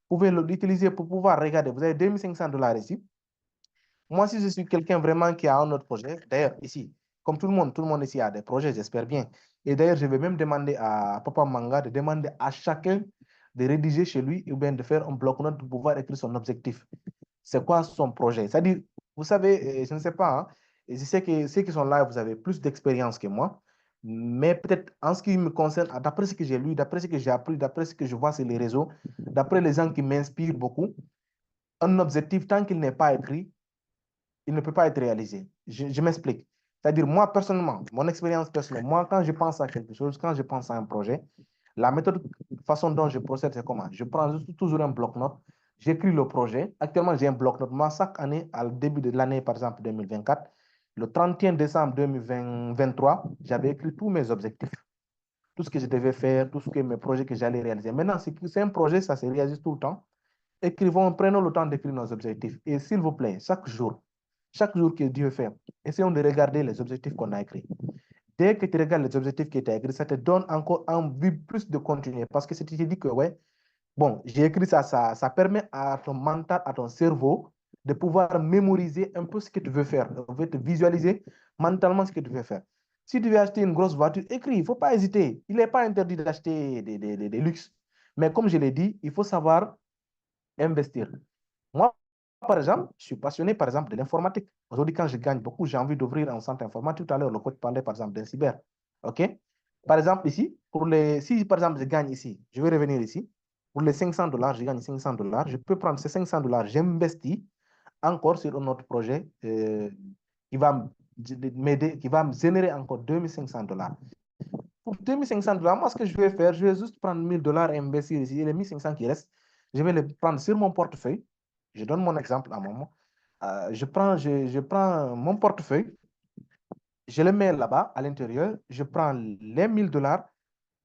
[SPEAKER 3] Vous pouvez l'utiliser pour pouvoir regarder. Vous avez 2500 dollars ici. Moi, si je suis quelqu'un vraiment qui a un autre projet, d'ailleurs, ici, comme tout le monde ici a des projets, j'espère bien. Et d'ailleurs, je vais même demander à Papa Manga de demander à chacun de rédiger chez lui ou bien de faire un bloc-notes pour pouvoir écrire son objectif. C'est quoi son projet? C'est-à-dire, vous savez, je ne sais pas, hein, et je sais que ceux qui sont là, vous avez plus d'expérience que moi, mais peut-être en ce qui me concerne, d'après ce que j'ai lu, d'après ce que j'ai appris, d'après ce que je vois sur les réseaux, d'après les gens qui m'inspirent beaucoup, un objectif, tant qu'il n'est pas écrit, il ne peut pas être réalisé. Je m'explique. C'est-à-dire, moi, personnellement, mon expérience personnelle, moi, quand je pense à quelque chose, quand je pense à un projet, la méthode, façon dont je procède, c'est comment? Je prends toujours un bloc-notes, j'écris le projet. Actuellement, j'ai un bloc-notes. Moi, chaque année, au début de l'année, par exemple 2024, le 31 décembre 2023, j'avais écrit tous mes objectifs, tout ce que je devais faire, tous mes projets que j'allais réaliser. Maintenant, c'est un projet, ça se réalise tout le temps. Écrivons, prenons le temps d'écrire nos objectifs. Et s'il vous plaît, chaque jour que Dieu fait, essayons de regarder les objectifs qu'on a écrits. Dès que tu regardes les objectifs qui étaient écrits, ça te donne encore envie plus de continuer. Parce que si tu te dis que, ouais, bon, j'ai écrit ça, ça permet à ton mental, à ton cerveau, de pouvoir mémoriser un peu ce que tu veux faire. En fait, visualiser mentalement ce que tu veux faire. Si tu veux acheter une grosse voiture, écris, il ne faut pas hésiter. Il n'est pas interdit d'acheter des luxes. Mais comme je l'ai dit, il faut savoir investir. Moi, par exemple, je suis passionné, par exemple, de l'informatique. Aujourd'hui, quand je gagne beaucoup, j'ai envie d'ouvrir un centre informatique. Tout à l'heure, le coach parlait, par exemple, d'un cyber. OK? Par exemple, ici, si, par exemple, je gagne ici, je vais revenir ici. Pour les $500, je gagne $500. Je peux prendre ces $500, j'investis encore sur un autre projet qui va m'aider, qui va me générer encore $2 500. Pour $2 500, moi, ce que je vais faire, je vais juste prendre $1 000 et investir ici. Et les 1 500 qui restent, je vais les prendre sur mon portefeuille. Je donne mon exemple à un moment. Je prends mon portefeuille, je le mets là-bas à l'intérieur, je prends les $1 000,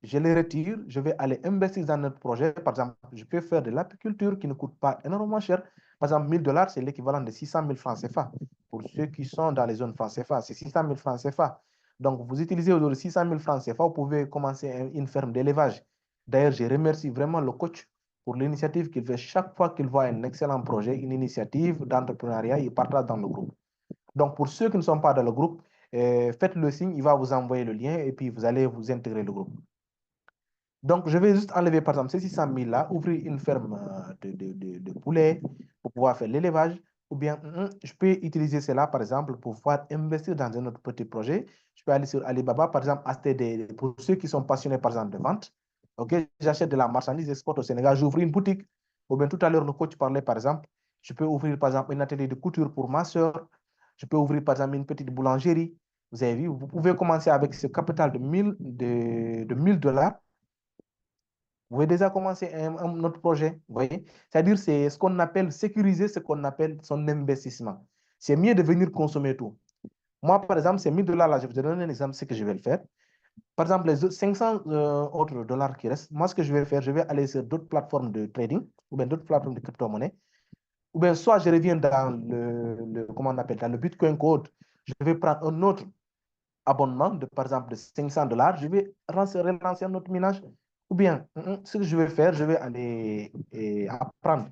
[SPEAKER 3] je les retire, je vais aller investir dans notre projet. Par exemple, je peux faire de l'apiculture qui ne coûte pas énormément cher. Par exemple, $1 000, c'est l'équivalent de 600 000 francs CFA. Pour ceux qui sont dans les zones francs CFA, c'est 600 000 francs CFA. Donc, vous utilisez aujourd'hui 600 000 francs CFA, vous pouvez commencer une ferme d'élevage. D'ailleurs, je remercie vraiment le coach pour l'initiative qu'il fait chaque fois qu'il voit un excellent projet, une initiative d'entrepreneuriat, il partage dans le groupe. Donc, pour ceux qui ne sont pas dans le groupe, faites le signe, il va vous envoyer le lien et puis vous allez vous intégrer le groupe. Donc, je vais juste enlever, par exemple, ces 600 000 là, ouvrir une ferme de poulets pour pouvoir faire l'élevage. Ou bien, je peux utiliser cela, par exemple, pour pouvoir investir dans un autre petit projet. Je peux aller sur Alibaba, par exemple, acheter pour ceux qui sont passionnés, par exemple, de vente. OK, j'achète de la marchandise, j'exporte au Sénégal, j'ouvre une boutique. Ou bien, tout à l'heure, le coach parlait, par exemple, je peux ouvrir, par exemple, un atelier de couture pour ma soeur. Je peux ouvrir, par exemple, une petite boulangerie. Vous avez vu, vous pouvez commencer avec ce capital de $1 000. Vous pouvez déjà commencer un autre projet, vous voyez? C'est-à-dire, c'est ce qu'on appelle sécuriser ce qu'on appelle son investissement. C'est mieux de venir consommer tout. Moi, par exemple, ces $1 000 là, je vais vous donner un exemple, c'est que je vais le faire. Par exemple, les 500 autres dollars qui restent, moi, ce que je vais faire, je vais aller sur d'autres plateformes de trading ou bien d'autres plateformes de crypto-monnaie. Ou bien, soit je reviens dans comment on appelle, dans le Bitcoin Code, je vais prendre un autre abonnement de, par exemple, de $500, je vais relancer un autre minage. Ou bien, ce que je vais faire, je vais aller apprendre.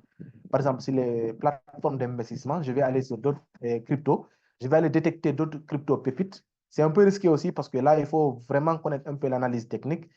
[SPEAKER 3] Par exemple, sur les plateformes d'investissement, je vais aller sur d'autres cryptos. Je vais aller détecter d'autres crypto-pépites. C'est un peu risqué aussi parce que là, il faut vraiment connaître un peu l'analyse technique.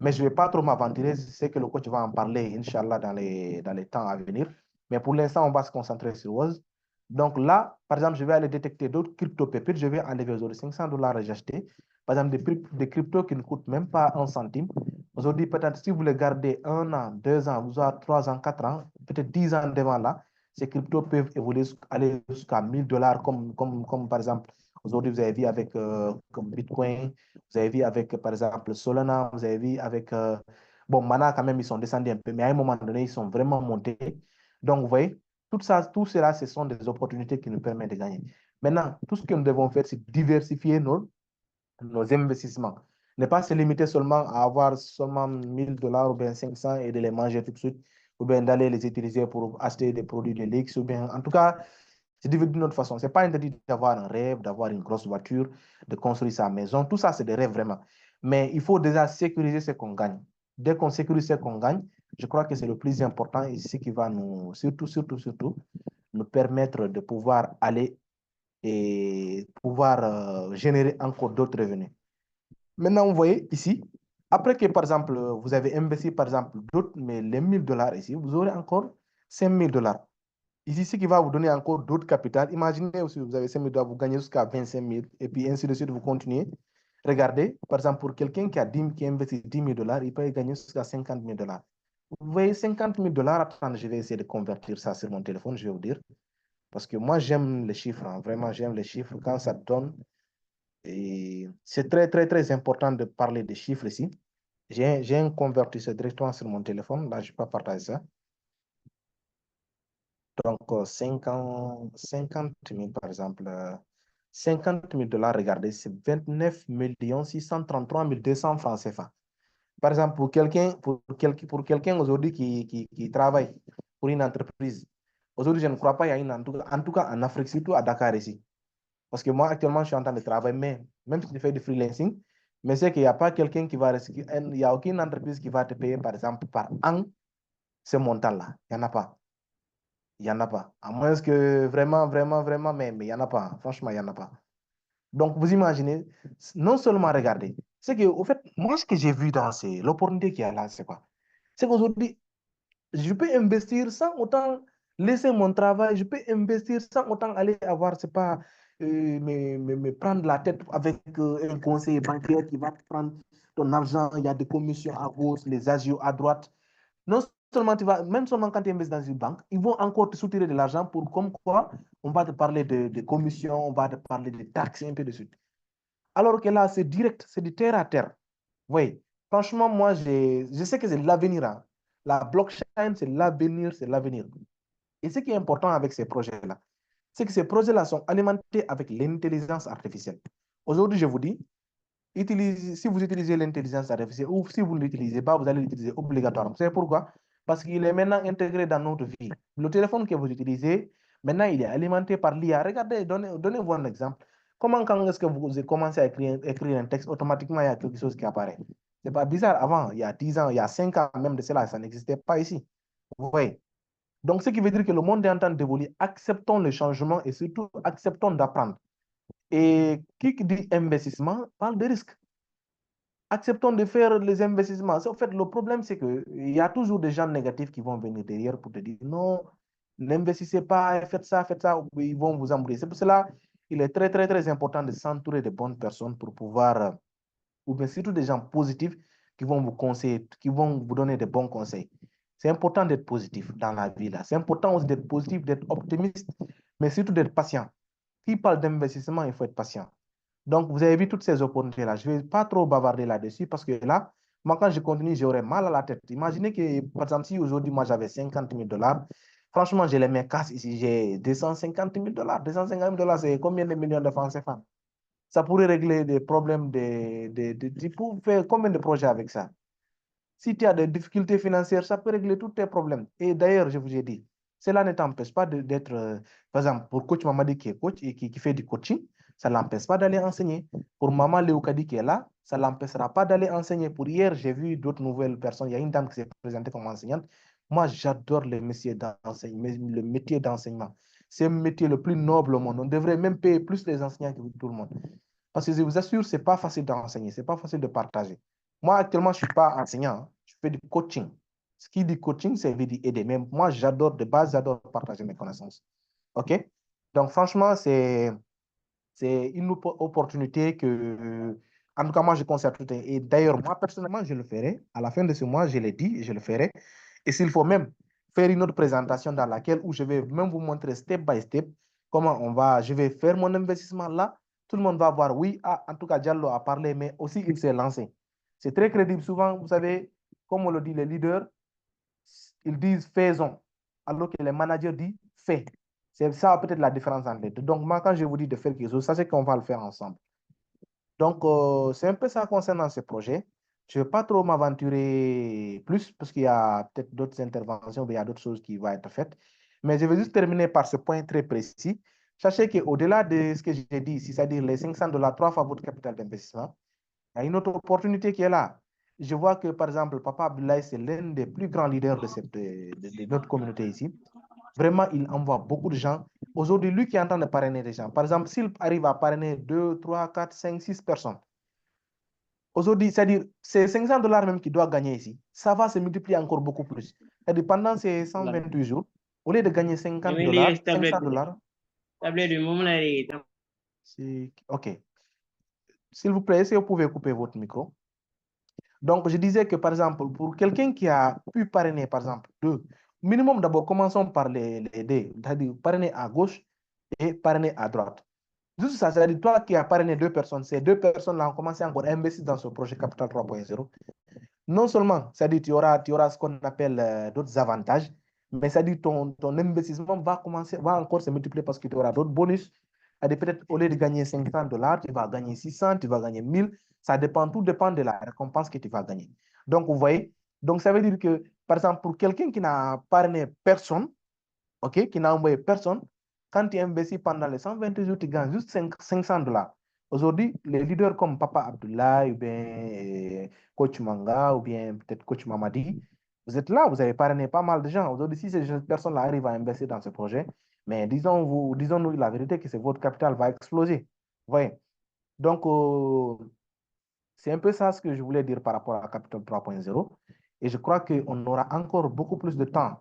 [SPEAKER 3] Mais je ne vais pas trop m'aventurer. Je sais que le coach va en parler, Inch'Allah, dans les temps à venir. Mais pour l'instant, on va se concentrer sur Woz. Donc là, par exemple, je vais aller détecter d'autres crypto-pépites. Je vais enlever aujourd'hui $500 et j'achète. Par exemple, des cryptos qui ne coûtent même pas un centime. Aujourd'hui, peut-être si vous les gardez 1 an, 2 ans, 3 ans, 4 ans, peut-être 10 ans devant là, ces cryptos peuvent évoluer, aller jusqu'à $1 000, comme par exemple, aujourd'hui, vous avez vu avec comme Bitcoin, vous avez vu avec, par exemple, Solana, vous avez vu avec, bon, Mana, quand même, ils sont descendus un peu, mais à un moment donné, ils sont vraiment montés. Donc, vous voyez, tout cela, ce sont des opportunités qui nous permettent de gagner. Maintenant, tout ce que nous devons faire, c'est diversifier nos investissements. Ne pas se limiter seulement à avoir seulement $1 000 ou bien 500 et de les manger tout de suite, ou bien d'aller les utiliser pour acheter des produits de luxe, ou bien, en tout cas, c'est d'une autre façon. Ce n'est pas interdit d'avoir un rêve, d'avoir une grosse voiture, de construire sa maison. Tout ça, c'est des rêves vraiment. Mais il faut déjà sécuriser ce qu'on gagne. Dès qu'on sécurise ce qu'on gagne, je crois que c'est le plus important et c'est ce qui va nous, surtout, nous permettre de pouvoir aller et pouvoir générer encore d'autres revenus. Maintenant, vous voyez ici, après que, par exemple, vous avez investi, par exemple, d'autres, mais les $1 000 ici, vous aurez encore $5 000. Ici, ce qui va vous donner encore d'autres capitales. Imaginez aussi, vous avez 5 000 $, vous gagnez jusqu'à 25 000, et puis ainsi de suite, vous continuez. Regardez, par exemple, pour quelqu'un qui investit $10 000, il peut gagner jusqu'à $50 000. Vous voyez, $50 000, attends, je vais essayer de convertir ça sur mon téléphone, je vais vous dire. Parce que moi, j'aime les chiffres, hein, vraiment, j'aime les chiffres. Quand ça donne, et c'est très, très, très important de parler des chiffres ici. J'ai un convertisseur directement sur mon téléphone, là, je ne vais pas partager ça. Donc, 50 000, par exemple, $50 000, regardez, c'est 29 633 200 francs CFA. Par exemple, pour quelqu'un aujourd'hui qui travaille pour une entreprise, aujourd'hui, je ne crois pas, il y a en tout cas en Afrique, surtout à Dakar ici. Parce que moi, actuellement, je suis en train de travailler, mais même si je fais du freelancing, mais c'est qu'il n'y a pas quelqu'un qui va, il n'y a aucune entreprise qui va te payer, par exemple, par an, ce montant-là. Il n'y en a pas. Il n'y en a pas. À moins que vraiment, vraiment, vraiment, mais il n'y en a pas. Franchement, il n'y en a pas. Donc, vous imaginez, non seulement regarder, c'est que, au fait, moi, ce que j'ai vu dans l'opportunité qu'il y a là, c'est quoi? C'est qu'aujourd'hui, je peux investir sans autant.
[SPEAKER 4] Laissez mon travail, je peux investir sans autant aller avoir, c'est pas, me prendre la tête avec un conseiller bancaire qui va te prendre ton argent, il y a des commissions à gauche, les agios à droite. Non seulement tu vas, même seulement quand tu investis dans une banque, ils vont encore te soutirer de l'argent pour comme quoi on va te parler de commissions, on va te parler de taxes, un peu de suite. Alors que là, c'est direct, c'est du terre à terre. Oui, franchement, moi, je sais que c'est l'avenir. Hein. La blockchain, c'est l'avenir, c'est l'avenir. Et ce qui est important avec ces projets-là, c'est que ces projets-là sont alimentés avec l'intelligence artificielle. Aujourd'hui, je vous dis, si vous utilisez l'intelligence artificielle ou si vous ne l'utilisez pas, vous allez l'utiliser obligatoirement. C'est pourquoi? Parce qu'il est maintenant intégré dans notre vie. Le téléphone que vous utilisez, maintenant, il est alimenté par l'IA. Regardez, donnez-vous un exemple. Comment, quand est-ce que vous commencez à écrire un texte, automatiquement, il y a quelque chose qui apparaît. C'est pas bizarre. Avant, il y a 10 ans, il y a 5 ans même de cela, ça n'existait pas ici. Vous voyez? Donc, ce qui veut dire que le monde est en train d'évoluer. Acceptons le changement et surtout acceptons d'apprendre. Et qui dit investissement parle de risque. Acceptons de faire les investissements. En fait, le problème, c'est qu'il y a toujours des gens négatifs qui vont venir derrière pour te dire non, n'investissez pas, faites ça, ou ils vont vous embrouiller. C'est pour cela il est très, très, très important de s'entourer de bonnes personnes pour pouvoir, ou bien surtout des gens positifs qui vont vous conseiller, qui vont vous donner de bons conseils. C'est important d'être positif dans la vie là. C'est important aussi d'être positif, d'être optimiste, mais surtout d'être patient. Qui parle d'investissement, il faut être patient. Donc, vous avez vu toutes ces opportunités-là. Je ne vais pas trop bavarder là-dessus parce que là, moi, quand je continue, j'aurais mal à la tête. Imaginez que, par exemple, si aujourd'hui, moi, j'avais 50 000 $, franchement, j'ai les mains casses ici, j'ai 250 000 $. 250 000 $, c'est combien de millions de francs CFA? Ça pourrait régler des problèmes tu peux faire combien de projets avec ça? Si tu as des difficultés financières, ça peut régler tous tes problèmes. Et d'ailleurs, je vous ai dit, cela ne t'empêche pas d'être, par exemple, pour coach Mamadi qui est coach et qui fait du coaching, ça ne l'empêche pas d'aller enseigner. Pour Maman Léoukadi qui est là, ça ne l'empêchera pas d'aller enseigner. Pour hier, j'ai vu d'autres nouvelles personnes. Il y a une dame qui s'est présentée comme enseignante. Moi, j'adore le métier d'enseignement. C'est le métier le plus noble au monde. On devrait même payer plus les enseignants que tout le monde. Parce que je vous assure, ce n'est pas facile d'enseigner, ce n'est pas facile de partager. Moi, actuellement, je ne suis pas enseignant, hein. Je fais du coaching. Ce qui dit coaching, c'est veut dire aider. Mais moi, j'adore, de base, j'adore partager mes connaissances. OK? Donc, franchement, c'est une opportunité que, en tout cas, moi, je considère tout. Et d'ailleurs, moi, personnellement, je le ferai. À la fin de ce mois, je l'ai dit, je le ferai. Et s'il faut même faire une autre présentation dans laquelle où je vais même vous montrer step by step comment je vais faire mon investissement là. Tout le monde va voir, oui, ah, en tout cas, Diallo a parlé, mais aussi il s'est lancé. C'est très crédible. Souvent, vous savez, comme on le dit, les leaders, ils disent faisons, alors que les managers disent fais. C'est ça peut-être la différence entre les deux. Donc, moi, quand je vous dis de faire quelque chose, ça, c'est qu'on va le faire ensemble. Donc, c'est un peu ça concernant ce projet. Je ne vais pas trop m'aventurer plus parce qu'il y a peut-être d'autres interventions, mais il y a d'autres choses qui vont être faites. Mais je vais juste terminer par ce point très précis. Sachez qu'au-delà de ce que j'ai dit ici, c'est-à-dire les 500 $, 3 fois votre capital d'investissement, il y a une autre opportunité qui est là. Je vois que, par exemple, Papa Abdoulaye, c'est l'un des plus grands leaders de notre communauté ici. Vraiment, il envoie beaucoup de gens. Aujourd'hui, lui qui est en train de parrainer des gens, par exemple, s'il arrive à parrainer 2, 3, 4, 5, 6 personnes, aujourd'hui, c'est-à-dire, c'est 500 $ même qu'il doit gagner ici. Ça va se multiplier encore beaucoup plus. C'est-à-dire, pendant ces 128 jours, au lieu de gagner 50 $, 500 $, OK. S'il vous plaît, est-ce que vous pouvez couper votre micro? Donc, je disais que, par exemple, pour quelqu'un qui a pu parrainer, par exemple, deux, minimum d'abord, commençons par les deux, c'est-à-dire parrainer à gauche et parrainer à droite. Juste ça, c'est-à-dire toi qui as parrainé deux personnes, ces deux personnes-là ont commencé encore à investir dans ce projet Capital 3.0. Non seulement, c'est-à-dire tu auras ce qu'on appelle d'autres avantages, mais c'est-à-dire ton investissement va encore se multiplier parce que tu auras d'autres bonus. Peut-être au lieu de gagner 500 $, tu vas gagner 600, tu vas gagner 1000. Ça dépend, tout dépend de la récompense que tu vas gagner. Donc, vous voyez, donc ça veut dire que, par exemple, pour quelqu'un qui n'a parrainé personne, OK, qui n'a envoyé personne, quand tu investis pendant les 120 jours, tu gagnes juste 500 $. Aujourd'hui, les leaders comme Papa Abdoulaye, ou bien Coach Manga, ou bien peut-être Coach Mamadi, vous êtes là, vous avez parrainé pas mal de gens. Aujourd'hui, si ces personnes-là arrivent à investir dans ce projet, mais disons-nous la vérité que votre capital va exploser. Vous voyez? Donc, c'est un peu ça ce que je voulais dire par rapport à Capital 3.0. Et je crois qu'on aura encore beaucoup plus de temps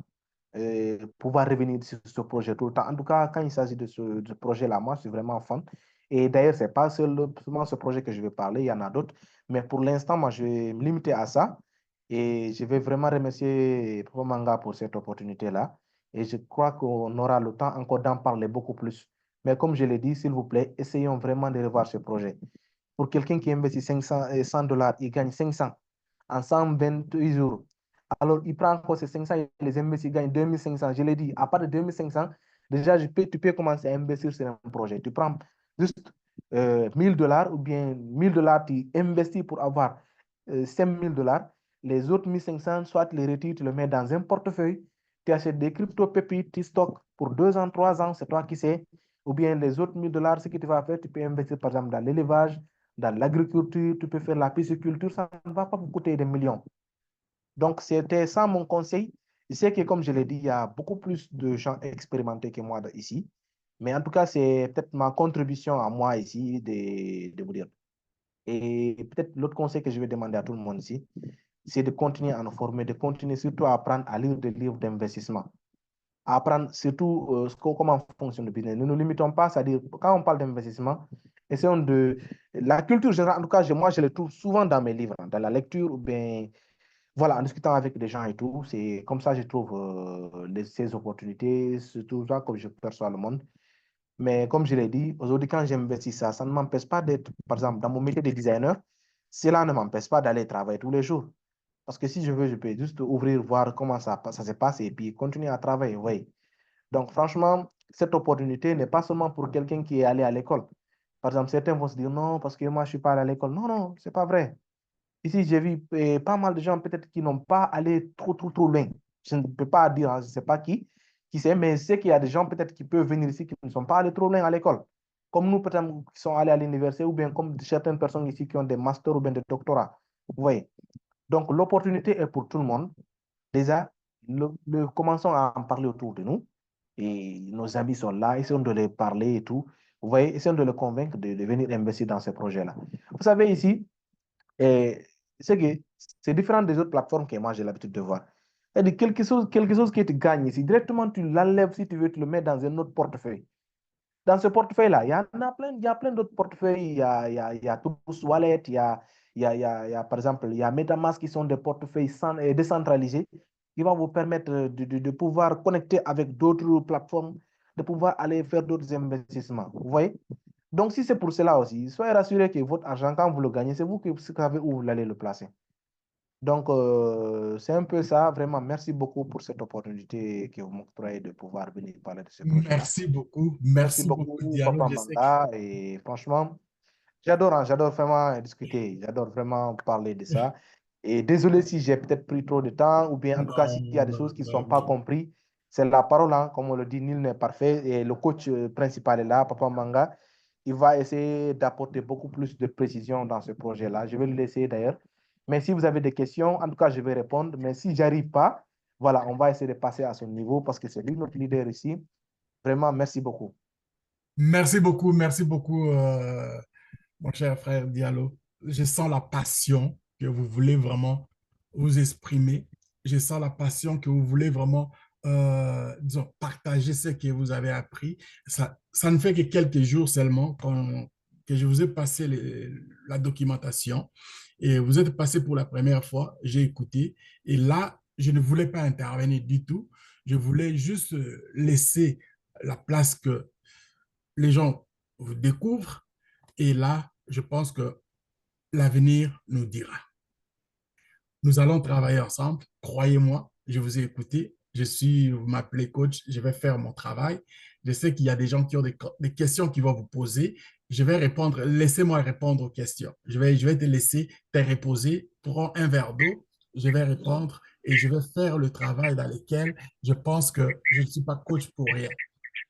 [SPEAKER 4] pouvoir revenir sur ce projet tout le temps. En tout cas, quand il s'agit de ce projet-là, moi, je suis vraiment fan. Et d'ailleurs, ce n'est pas seulement ce projet que je vais parler, il y en a d'autres. Mais pour l'instant, moi, je vais me limiter à ça. Et je vais vraiment remercier Papa Manga pour cette opportunité-là. Et je crois qu'on aura le temps encore d'en parler beaucoup plus. Mais comme je l'ai dit, s'il vous plaît, essayons vraiment de revoir ce projet. Pour quelqu'un qui investit 500 et $100, il gagne 500 en 128 jours. Alors, il prend encore ces 500, il les investit, il gagne 2500. Je l'ai dit, à part de 2500, déjà, tu peux commencer à investir sur un projet. Tu prends juste $1000 ou bien $1000, tu investis pour avoir $5000. Les autres 1500, soit tu les retires, tu les mets dans un portefeuille, tu achètes des crypto-pépites, tu stockes pour 2 ans, 3 ans, c'est toi qui sais. Ou bien les autres $1000, ce que tu vas faire, tu peux investir par exemple dans l'élevage, dans l'agriculture, tu peux faire la pisciculture, ça ne va pas vous coûter des millions. Donc, c'était ça mon conseil. Je sais que, comme je l'ai dit, il y a beaucoup plus de gens expérimentés que moi ici. Mais en tout cas, c'est peut-être ma contribution à moi ici de vous dire. Et peut-être l'autre conseil que je vais demander à tout le monde ici, c'est de continuer à nous former, de continuer surtout à apprendre à lire des livres d'investissement. À apprendre surtout comment fonctionne le business. Ne nous limitons pas, c'est-à-dire, quand on parle d'investissement, essayons de... La culture générale, en tout cas, moi, je le trouve souvent dans mes livres, dans la lecture ou bien voilà, en discutant avec des gens et tout, c'est comme ça que je trouve ces opportunités, surtout ça comme je perçois le monde. Mais comme je l'ai dit, aujourd'hui, quand j'investis ça, ça ne m'empêche pas d'être, par exemple, dans mon métier de designer, cela ne m'empêche pas d'aller travailler tous les jours. Parce que si je veux, je peux juste ouvrir, voir comment ça se passe et puis continuer à travailler. Oui. Donc, franchement, cette opportunité n'est pas seulement pour quelqu'un qui est allé à l'école. Par exemple, certains vont se dire non, parce que moi, je ne suis pas allé à l'école. Non, non, ce n'est pas vrai. Ici, j'ai vu pas mal de gens peut-être qui n'ont pas allé trop, trop, trop loin. Je ne peux pas dire, hein, je ne sais pas qui c'est, mais je sais qu'il y a des gens peut-être qui peuvent venir ici qui ne sont pas allés trop loin à l'école. Comme nous, peut-être, qui sont allés à l'université, ou bien comme certaines personnes ici qui ont des masters ou bien des doctorats. Vous voyez? Donc, l'opportunité est pour tout le monde. Déjà, commençons à en parler autour de nous. Et nos amis sont là, essayons de les parler et tout. Vous voyez, essayons de les convaincre de venir investir dans ces projets-là. Vous savez, ici, et c'est que c'est différent des autres plateformes que moi j'ai l'habitude de voir. C'est-à-dire quelque chose qui te gagne ici. Directement, tu l'enlèves si tu veux, tu le mets dans un autre portefeuille. Dans ce portefeuille-là, il y a plein d'autres portefeuilles. Il y a Tous Wallet, il y a, par exemple, il y a MetaMask qui sont des portefeuilles décentralisés qui vont vous permettre de pouvoir connecter avec d'autres plateformes, de pouvoir aller faire d'autres investissements. Vous voyez? Donc, si c'est pour cela aussi, soyez rassurés que votre argent, quand vous le gagnez, c'est vous qui savez où vous allez le placer. Donc, c'est un peu ça. Vraiment, merci beaucoup pour cette opportunité que vous m'octroyez de pouvoir venir parler de ce projet-là. Merci
[SPEAKER 2] Merci beaucoup,
[SPEAKER 4] beaucoup,
[SPEAKER 2] Diallo.
[SPEAKER 4] Papa
[SPEAKER 2] Je sais que
[SPEAKER 4] Manga. Et franchement, j'adore, hein, j'adore vraiment discuter. J'adore vraiment parler de ça. Et désolé si j'ai peut-être pris trop de temps, ou bien en tout cas, s'il y a
[SPEAKER 2] non,
[SPEAKER 4] des
[SPEAKER 2] non,
[SPEAKER 4] choses qui ne sont
[SPEAKER 2] non,
[SPEAKER 4] pas
[SPEAKER 2] non.
[SPEAKER 4] comprises. C'est la parole, hein, comme on le dit, nul n'est parfait. Et le coach principal est là, Papa Manga. Il va essayer d'apporter beaucoup plus de précision dans ce projet-là. Je vais le laisser d'ailleurs. Mais si vous avez des questions, en tout cas, je vais répondre. Mais si je n'arrive pas, voilà, on va essayer de passer à ce niveau parce que c'est lui notre leader ici. Vraiment, merci beaucoup.
[SPEAKER 2] Merci beaucoup, mon cher frère Diallo. Je sens la passion que vous voulez vraiment vous exprimer. Je sens la passion que vous voulez vraiment, disons, partager ce que vous avez appris. Ça ne fait que quelques jours seulement que je vous ai passé la documentation et vous êtes passé pour la première fois. J'ai écouté et là, je ne voulais pas intervenir du tout. Je voulais juste laisser la place que les gens vous découvrent et là, je pense que l'avenir nous dira. Nous allons travailler ensemble. Croyez-moi, je vous ai écouté. Vous m'appelez coach, je vais faire mon travail. Je sais qu'il y a des gens qui ont des questions qui vont vous poser. Je vais répondre. Laissez-moi répondre aux questions. Je vais te laisser te reposer. Prends un verre d'eau. Je vais répondre et je vais faire le travail dans lequel je pense que je ne suis pas coach pour rien.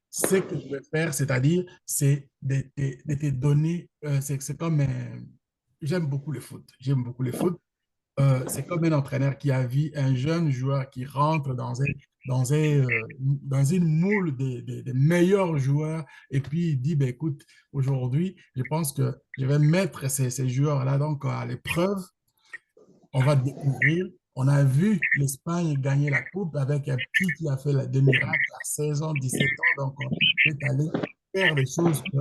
[SPEAKER 2] Ce que je vais faire, c'est-à-dire, c'est de te donner, c'est comme, j'aime beaucoup le foot, j'aime beaucoup le foot. C'est comme un entraîneur qui a vu un jeune joueur qui rentre dans une moule des meilleurs joueurs et puis il dit, ben, écoute, aujourd'hui, je pense que je vais mettre ces joueurs-là donc à l'épreuve. On va découvrir On a vu l'Espagne gagner la coupe avec un petit qui a fait des miracles à 16 ans, 17 ans. Donc, on est allé faire des choses que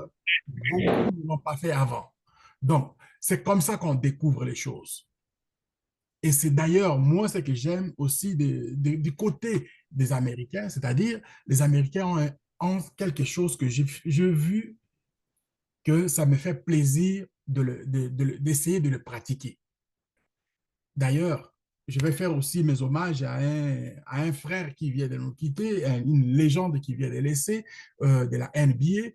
[SPEAKER 2] beaucoup n'ont pas fait avant. Donc, c'est comme ça qu'on découvre les choses. Et c'est d'ailleurs, moi, ce que j'aime aussi du côté des Américains, c'est-à-dire les Américains ont quelque chose que j'ai vu que ça me fait plaisir d'essayer de le pratiquer. D'ailleurs, je vais faire aussi mes hommages à un frère qui vient de nous quitter, une légende qui vient de laisser de la NBA.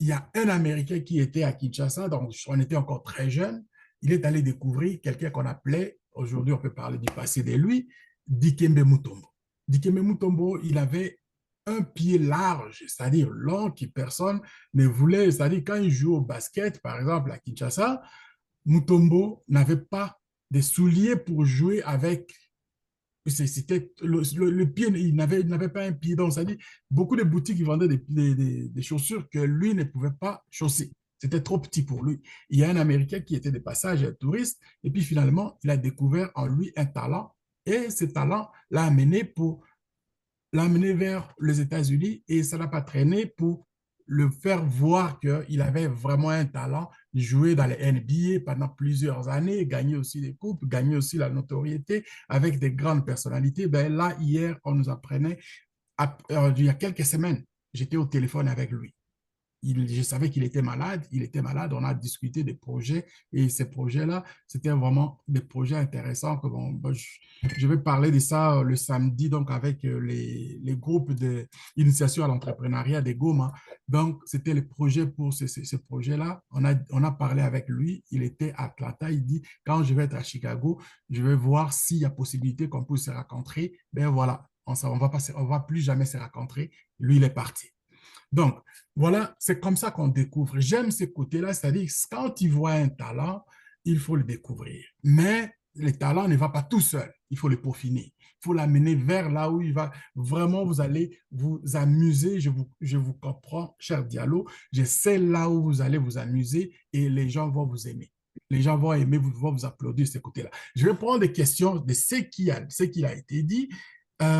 [SPEAKER 2] Il y a un Américain qui était à Kinshasa, donc on était encore très jeune. Il est allé découvrir quelqu'un qu'on appelait, aujourd'hui on peut parler du passé de lui, Dikembe Mutombo. Dikembe Mutombo, il avait un pied large, c'est-à-dire long, qui personne ne voulait, c'est-à-dire quand il joue au basket, par exemple à Kinshasa, Mutombo n'avait pas des souliers pour jouer avec. C'était le pied, il n'avait pas un pied. Donc, ça dit, beaucoup de boutiques qui vendaient des chaussures que lui ne pouvait pas chausser. C'était trop petit pour lui. Il y a un Américain qui était de passage, un touriste, et puis finalement, il a découvert en lui un talent, et ce talent l'a amené vers les États-Unis, et ça n'a pas traîné pour le faire voir qu'il avait vraiment un talent, jouer dans les NBA pendant plusieurs années, gagner aussi des coupes, gagner aussi la notoriété avec des grandes personnalités. Ben là, hier, on nous apprenait, il y a quelques semaines, j'étais au téléphone avec lui. Je savais qu'il était malade, on a discuté des projets et ces projets-là, c'était vraiment des projets intéressants. Que je vais parler de ça le samedi donc avec les groupes d'initiation à l'entrepreneuriat des Goma. Donc, c'était le projet pour ce projet-là. On a parlé avec lui, il était à Atlanta, il dit, quand je vais être à Chicago, je vais voir s'il y a possibilité qu'on puisse se rencontrer. Ben voilà, on va plus jamais se rencontrer. Lui, il est parti. Donc, voilà, c'est comme ça qu'on découvre. J'aime ce côté-là, c'est-à-dire quand tu vois un talent, il faut le découvrir. Mais le talent ne va pas tout seul, il faut le peaufiner. Il faut l'amener vers là où il va vraiment, vous allez vous amuser. Je vous comprends, cher Diallo. Je sais là où vous allez vous amuser et les gens vont vous aimer. Les gens vont aimer, vont vous applaudir de ce côté-là. Je vais prendre des questions de ce qui a été dit.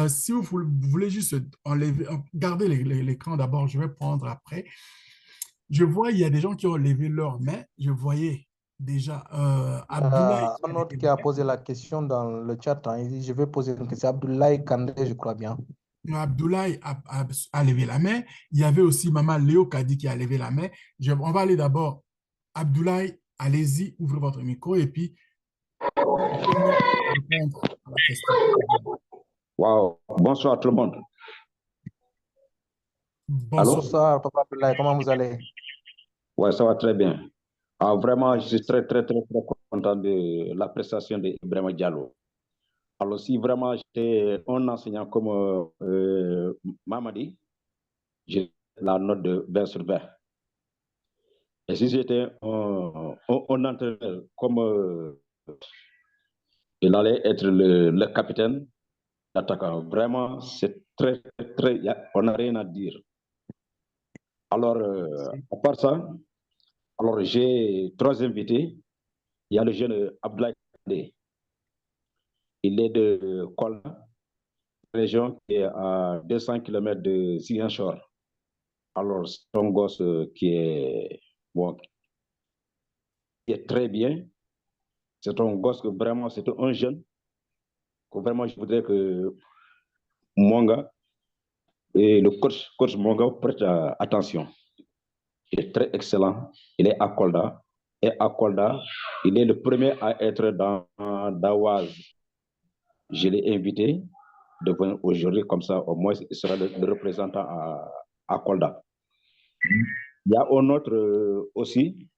[SPEAKER 2] Si vous voulez juste enlever, garder l'écran d'abord, je vais prendre après. Je vois, il y a des gens qui ont levé leur main. Je voyais déjà Abdoulaye qui a
[SPEAKER 4] Un autre
[SPEAKER 2] levé
[SPEAKER 4] qui a posé la question dans le chat, hein, il dit, je vais poser une question. Abdoulaye Kandé, je crois bien.
[SPEAKER 2] Abdoulaye a levé la main. Il y avait aussi Maman Léo Kadi qui a levé la main. On va aller d'abord. Abdoulaye, allez-y, ouvrez votre micro et puis répondre à la question.
[SPEAKER 5] Wow. Bonsoir tout le monde.
[SPEAKER 2] Bonsoir.
[SPEAKER 4] Bonsoir, Papa Abdoulaye, comment vous allez?
[SPEAKER 5] Ouais, ça va très bien. Ah, vraiment, je suis très, très, très, très content de la prestation d'Ibrahima Diallo. Alors, si vraiment j'étais un enseignant comme Mamadi, j'ai la note de 20 sur 20. Et si j'étais un entraîneur comme il allait être le capitaine attaquant, vraiment, c'est très, très, on n'a rien à dire. Alors, à part ça, alors j'ai 3 invités. Il y a le jeune Abdoulaye Kandé. Il est de Kola, région qui est à 200 km de Ziguinchor. Alors, c'est un gosse qui est, bon, qui est très bien. C'est un gosse que vraiment, c'est un jeune que vraiment, je voudrais que Mwanga et le coach Mwanga prête attention. Il est très excellent. Il est à Kolda. Et à Kolda, il est le premier à être dans Dawaz. Je l'ai invité de venir aujourd'hui, comme ça, au moins, il sera le représentant à Kolda. Il y a un autre aussi,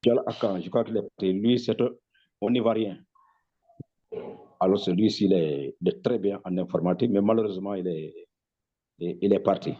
[SPEAKER 5] Dial Akan, je crois qu'il est lui, c'est un Ivoirien. Alors, celui-ci, il est très bien en informatique, mais malheureusement, il est parti.